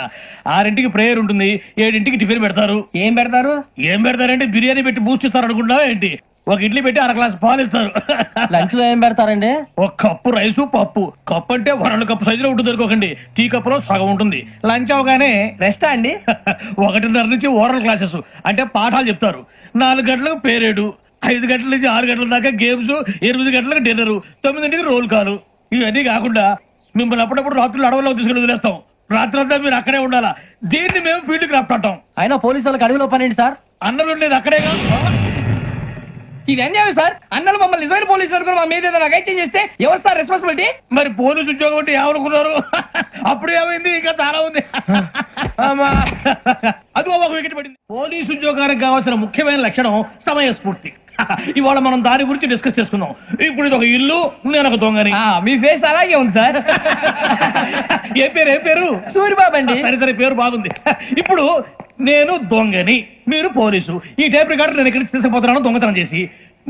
6 ప్రేయర్ ఉంటుంది, 7 టిఫిన్ పెడతారు. ఏం పెడతారు? ఏం పెడతారంటే బిర్యానీ పెట్టి బూస్ట్ ఇస్తారు అనుకుంటా ఏంటి? ఒక ఇడ్లీ పెట్టి 1 గ్లాస్ పాలు ఇస్తారు. లంచ్ లో ఏం పెడతారండి? ఒక కప్పు రైసు పప్పు. కప్పు అంటే 2 కప్పు సైజులో ఉంటుంది అనుకోకండి. టీ కప్పులో సగం ఉంటుంది. లంచ్ అవగానే రెస్టా అండి? 1:30 నుంచి ఓరల్ క్లాసెస్ అంటే పాఠాలు చెప్తారు. 4 గంటలకు పేరేడు, 5 గంటల నుంచి 6 గంటల దాకా గేమ్స్, 8 గంటలకు డిన్నర్, 9 రోల్ కాలు. ఇవన్నీ కాకుండా మిమ్మల్ని అప్పుడప్పుడు రాత్రులు అడవుల్లో తీసుకుని వదిలేస్తాం. రాత్రి అంతా మీరు అక్కడే ఉండాలా. దీన్ని మేము ఫీల్డ్ క్రాఫ్ట్ అంటాం. అయినా పోలీసు వాళ్ళకి అడవిలో పని ఏంటి సార్? అన్నలు ఉండేది అక్కడేగా. ఇది అన్యాయం సార్. అన్నలు మమ్మల్ని నిజమైన పోలీసులు అనుకుని మా మీద ఏదైనా అగైత్యం చేస్తే ఎవరు సార్ రెస్పాన్సిబిలిటీ? మరి పోలీసు ఉద్యోగం అంటే ఏమనుకున్నారు? అప్పుడు ఏమైంది? ఇంకా చాలా ఉంది. అది ఒక వికెట్ పడింది. పోలీసు ఉద్యోగానికి కావాల్సిన ముఖ్యమైన లక్షణం సమయస్ఫూర్తి. ఇవాళ మనం దాని గురించి డిస్కస్ చేసుకుందాం. ఇప్పుడు ఇది ఒక ఇల్లు, నేను ఒక దొంగని. మీ ఫేస్ అలాగే ఉంది సార్. ఏ పేరు? సూరిబాబు అండి. సరే పేరు బాగుంది. ఇప్పుడు నేను దొంగని, మీరు పోలీసు. ఈ టైప్ రికార్డు నేను ఎక్కడికి తీసుకుపోతున్నాను దొంగతనం చేసి.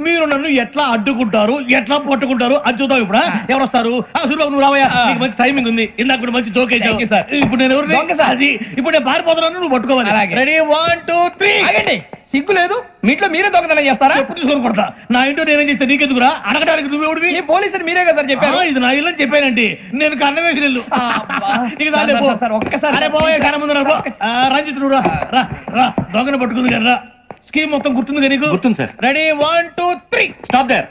మీరు నన్ను ఎట్లా అడ్డుకుంటారు, ఎట్లా పట్టుకుంటారు అది చూద్దాం. ఇప్పుడు ఎవరు వస్తారు? సూరిబాబు నువ్వు రావయ్యా, నీకు మంచి టైమింగ్ ఉంది. ఇందాక కూడా మంచి జోకేసావు సార్. ఇప్పుడు నేను ఎవరు? అది ఇప్పుడు నేను పారిపోతున్నాను, నువ్వు పట్టుకోవాలి. రెడీ 1 2 3. సిగ్గు లేదు? మీట్లో మీరే దొంగతనం చేస్తారా? ఎప్పుడు తీసుకొని కొడతా. నా ఇంటో నేనేం చేస్తే నీకెందుకురా? అడగడానికి నువ్వెవడివి? పోలీసు మీరే కదా సార్ చెప్పారు. ఇది నా ఇల్లు అని చెప్పానండి. నేను కన్నం వేసిన ఇల్లు. ఒక్కసారి కన్న ముందు రంజిత్ నువ్వు రా. దొంగను పట్టుకుంది కదా. స్కీమ్ మొత్తం గుర్తుంది కదా నీకు? గుర్తుంది sir. Ready 1 2 3. Stop there.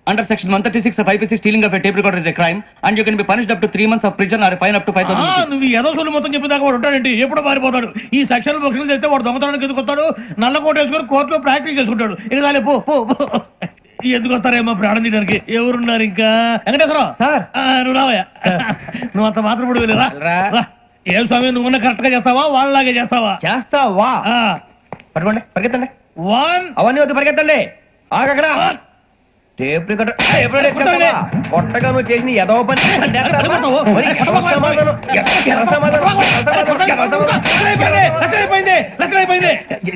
Under section 136 of IPC, stealing of a tape recorder is a crime and you can be punished up to 3 months of prison or a fine up to 5,000 rupees. నువ్వు ఏదో సొల్లు మొత్తం చెప్పేదాకా వాడు ఉంటాడండి. ఎప్పుడో పారిపోతాడు. ఈ సెక్షన్ బుక్స్లు చేస్తే వాడు దొంగతనానికి ఎదుకొస్తాడు. నల్ల కోట వేసుకొని కోర్టులో ప్రాక్టీస్ చేసుకుంటాడు. ఇక పో. ఎందుకు వస్తారేమో ప్రాణం తీయడానికి ఎవరున్నారు ఇంకా వెంకటేశ్వరరావు సార్ నువ్వు రావయ్యా నువ్వు అంత మాత్రం ఇప్పుడు వెళ్ళిరా ఏ స్వామి నువ్వు కరెక్ట్ గా చేస్తావా వాళ్ళలాగే చేస్తావా పట్టుకోండి పరిగెత్తండి వన్ అవన్నీ వద్దు పరిగెత్తండి ఆగక్కడ టేప్ రికార్డర్ కొట్టగా నువ్వు చేసిన ఎదవ పని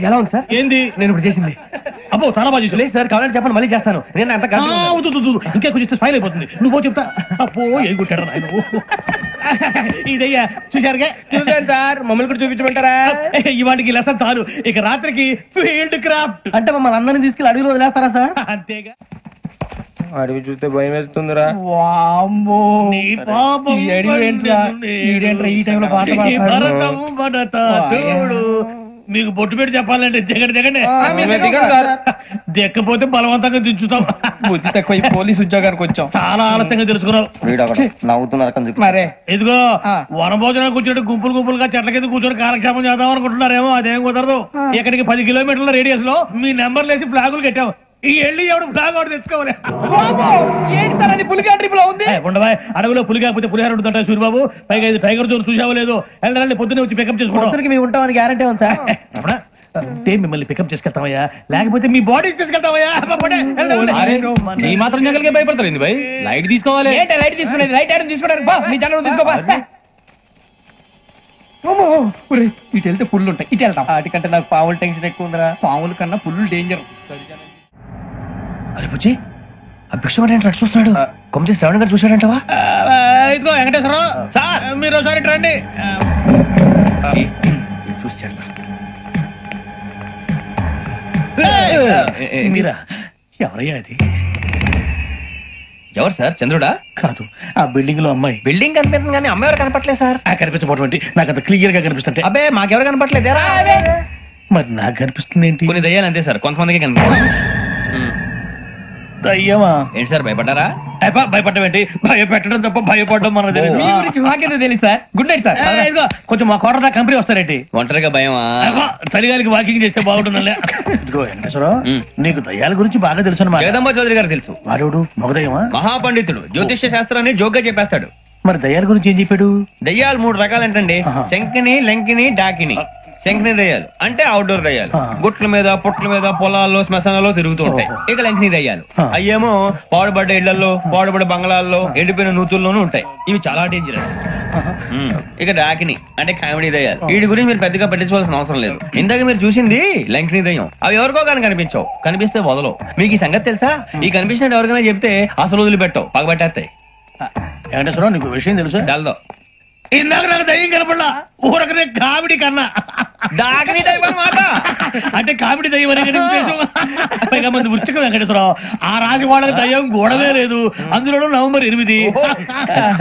ఎలా ఉంది సార్ ఏంది నేను ఇప్పుడు చేసింది అబ్బో చాలా బాగా చేసావు. లేదు సార్ కావాలంటే చెప్పండి మళ్ళీ చేస్తాను నేను అంత ఇంకే కొంచెం స్మైల్ అయిపోతుంది నువ్వు చెప్తా అప్పో ఏ కొట్టాడు ఆయన ఇదయ్యా చూశారుగా చూసాను సార్ మమ్మల్ని కూడా చూపించమంటారా ఇవాటికి లెసన్ చాలు ఇక రాత్రికి ఫీల్డ్ క్రాఫ్ట్ అంటే మమ్మల్ని అందరినీ తీసుకెళ్ళి అడవిలో వదిలేస్తారా సార్ అంతేగా అడవి చూస్తే భయం వేస్తుందిరా నీ పాపం ఈ టైంలో పాట పాడతాడు. భరతం భరత చూడు మీకు బొట్టు పెట్టి చెప్పాలంటే దిగండి దిక్కపోతే బలవంతంగా దించుతాం బుద్ధి తక్కువ పోలీస్ ఉద్యోగానికి వచ్చాం చాలా ఆలస్యంగా తెలుసుకున్నావు నవ్వుతున్నారు మరే ఇదిగో వనభోజనానికి కూర్చోటి గుంపులుగా చెట్ల కింద కూర్చొని కాలక్షేపం చేద్దాం అనుకుంటున్నారేమో అదేం కుదరదు ఇక్కడికి 10 కిలోమీటర్ల రేడియస్ లో మీ నెంబర్లు వేసి ఫ్లాగులు కట్టాం ఈ వెళ్ళి ఎవడు ఫ్లాగ్ ఒకటి తెచ్చుకోవాలి ఏంటి సార్ అది పులిగా ట్రిప్ లో ఉంది ఉండవా అడవిలో పులి కాకపోతే పులిహార ఉంటుంటా సూర్యబాబు పైగా ఇది టైగర్ జోన్ చూసావో లేదో వెళ్ళాలి పొద్దున్నే వచ్చి పికప్ చేసుకుంటాం మేము ఉంటామని గ్యారంటీ ఉంది సార్ అంటే మిమ్మల్ని పికప్ చేసుకెళ్తామయ్యా లేకపోతే మీ బాడీ తీసుకెళ్తామయ్యా ఈ మాత్రం జంగల్కే భయపడతారు ఏంది భయ్ లైట్ తీసుకోవాలి లైట్ తీసుకునేది లైట్ ఐరన్ తీసుకోవడానికి బా నీ జనరల్ తీసుకోబా ఇటు వెళ్తే పుల్లు ఉంటాయి ఇటు వెళ్తాం వాటికంటే నాకు పావులు టెన్షన్ ఎక్కువ ఉందిరా పాముల కన్నా పుల్లు డేంజర్ అరే బుజ్జి ఆ భిక్షం అంటే చూస్తున్నాడు కొమ్మ చేసి శ్రావణ్ గారు చూశాడంటవా ఇదిగో వెంకటేశ్వరరావు సార్ మీరు ఒకసారి ఇటు రండి చూశాడు మీరా ఎవరయ్యా అది ఎవరు సార్ చంద్రుడా కాదు ఆ బిల్డింగ్ లో అమ్మాయి బిల్డింగ్ కనిపిస్తుంది కానీ అమ్మాయి ఎవరు కనపట్లేదు సార్ కనిపించబోటువంటి నాకు అంత క్లియర్ గా కనిపిస్తుంటే అబ్బే మాకెవరు కనపట్లేదేరా మరి నాకు కనిపిస్తుంది ఏంటి కొన్ని దయ్యాలు అంతే సార్ కొంతమందికి కనిపిస్తుంది అయ్యమా ఏంటి సార్ భయపడ్డారా భయపడడం ఏంటి భయపెట్టడం తప్ప భయపడడం మనకు తెలియదు మాకేదో తెలుసు సార్ గుడ్ నైట్ సార్ ఇదిగో కొంచెం మా కోట దాకా కంపెనీ వస్తారేంటి ఒంటరిగా భయమా చలిగాలికి వాకింగ్ చేస్తే బాగుంటుందిలే ఇదిగో వెంకటేశ్వరరావు నీకు దయ్యాల గురించి బాగా తెలుసు అన్నమాట జగదంబ చౌదరి గారు తెలుసు వాడు మగదయ్యమా మహాపండితుడు జ్యోతిష్య శాస్త్రాన్ని జోగ్గా చెప్పేస్తాడు మరి దయ్యాల గురించి ఏం చెప్పాడు దయ్యాలు 3 రకాలు ఏంటండి శంకిని లంకిని డాకిని శంకిని దయ్యాలు అంటే అవుట్డోర్ దయ్యాలు గుట్ల మీద పుట్ల మీద పొలాల్లో శ్మశానాల్లో తిరుగుతూ ఉంటాయి ఇక లంకిని దయ్యాలు అయ్యేమో పాడుబడ్డ ఇళ్లలో పాడుబడ్డ బంగ్లాల్లో ఎండిపోయిన నూతుల్లోనూ ఉంటాయి ఇవి చాలా డేంజరస్ ఇక డాకిని అంటే కామెడీ దయ్యాలు వీటి గురించి మీరు పెద్దగా పట్టించుకోవాల్సిన అవసరం లేదు ఇందాక మీరు చూసింది లంకిని దయ్యం అవి ఎవరికో కానీ కనిపించవు కనిపిస్తే వదలవు మీకు ఈ సంగతి తెలుసా ఈ కనిపించినట్టు ఎవరికైనా చెప్తే అసలు వదిలిపెట్టవు పగబట్టేస్తాయి వెంకటేశ్వరరావు నీకు విషయం తెలుసా డల్దో ఇందాక నాకు దయ్యం కనపడలా ఊరకనే కామెడీ కన్నా డాకిని దయ్యం అన్నమాట అంటే కామెడీ దయ్యం అనే పైగా మంది ఉచ్చక వెంకటేశ్వరరావు ఆ రాజు వాళ్ళకి దయ్యం గోడవే లేదు అందులోనూ నవంబర్ 8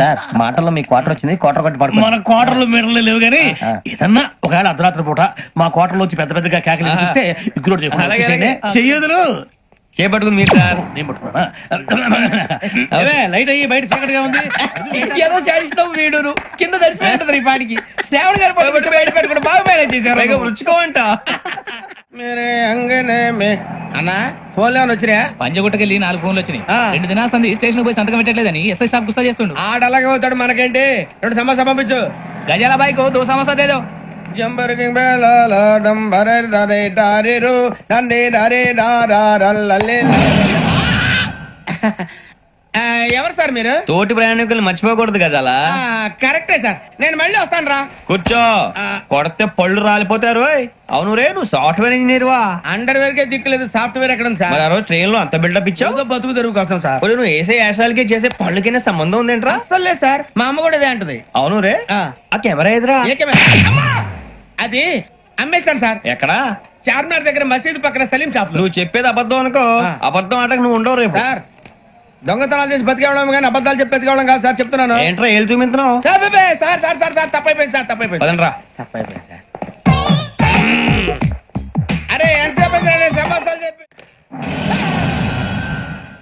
సార్ మాటల్లో మీ క్వార్టర్ వచ్చింది క్వార్టర్ కొట్టి పడుతుంది మన క్వార్టర్లో మీటర్లు లేవు కానీ ఏదన్నా ఒకవేళ అర్ధరాత్రి పూట మా క్వార్టర్లో వచ్చి పెద్ద పెద్దగా కేకలు చూస్తే ఇగ్గురు చెయ్యదులు చేపట్టుకుంది మీరు సార్ నేను పట్టుకున్నా లైట్ అయ్యి బయట చీకటిగా ఉంది ఏదో శాడిస్తాం వీడును కింద దర్శనం ఈ పాటికి శ్రావణ్ గారు పట్టుబట్టి బయట పెట్టుకుంటే బాగా మేనేజ్ చేశారు రుచుకోవంట అన్నా ఫోన్ లేవని వచ్చినా పంజగుట్టకెళ్ళి 4 ఫోన్లు వచ్చినాయి 2 దినాల సంది స్టేషన్ పోయి సంతకం పెట్టలేదని ఎస్ఐ సాబ్ గుస్తా చేస్తుండు ఆడలాగే పోతాడు మనకేంటి 2 సమస్య పంపించు గజాల బైక్ 2 సమస్య దేదో జంబరకింగ్ బేలాల డంబరే డరే డారిరు డండే డరే డారల్లలే ఎవరు సార్ మీరు తోటి ప్రయాణికులు మర్చిపోకూడదు గజాలా కరెక్టే సార్ నేను మళ్ళీ వస్తాను రా కూర్చో కొడితే పళ్ళు రాలిపోతారు అవును రే నువ్వు సాఫ్ట్వేర్ ఇంజనీర్ వా అండర్వేర్ కే దిక్కులేదు సాఫ్ట్వేర్ ఎక్కడ సార్ మరి ఆ రోజు ట్రైన్ లో అంత బిల్డప్ ఇచ్చావు బతుకు తెరువు కోసం సార్ నువ్వు వేసే యాశాలకి చేసే పళ్ళకైనా సంబంధం ఉందేంట్రా అసలు లేదు సార్ మా అమ్మ కూడా అదే అంటది అవును రే ఆ కెమెరా ఎదురా అది అమ్మేస్తాను సార్ ఎక్కడా చార్మినార్ దగ్గర మసీదు పక్కన సలీం షాప్ నువ్వు చెప్పేది అబద్ధం అనుకో అబద్ధం ఆటకు నువ్వు ఉండవు రేపు సార్ దొంగతనాలు చేసి బతికేవడం కానీ అబద్ధాలు చెప్పి బతికేవడం కాదు సార్ చెప్తున్నాను ఏంట్రా ఏళ్ళు చూపించినావు సార్ సార్ సార్ సార్ తప్పైపోయింది సార్ తప్పైపోయింది తప్పైపోయింది సార్ అరే ఎంతసేపు సమాసాలు చెప్పి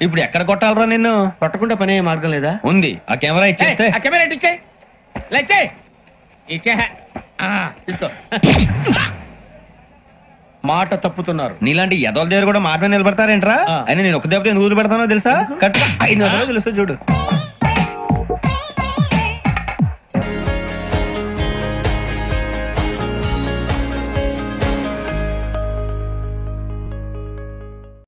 ఇప్పుడు ఎక్కడ కొట్టాలరా నిన్ను కొట్టకుండా పని మార్గం లేదా ఉంది ఆ కెమెరా ఇచ్చేస్తే ఆ కెమెరా ఇచ్చే ఇచ్చే తీసుకో మాట తప్పుతున్నారు. నీలాంటి ఎదల దగ్గర కూడా మాట మీద నిలబడతారేంట్రా? అయినా నేను ఒక దెబ్బతో ఎందుకు పెడతానో తెలుసా? కరెక్ట్ 5 నిమిషాలు తెలుస్తా చూడు.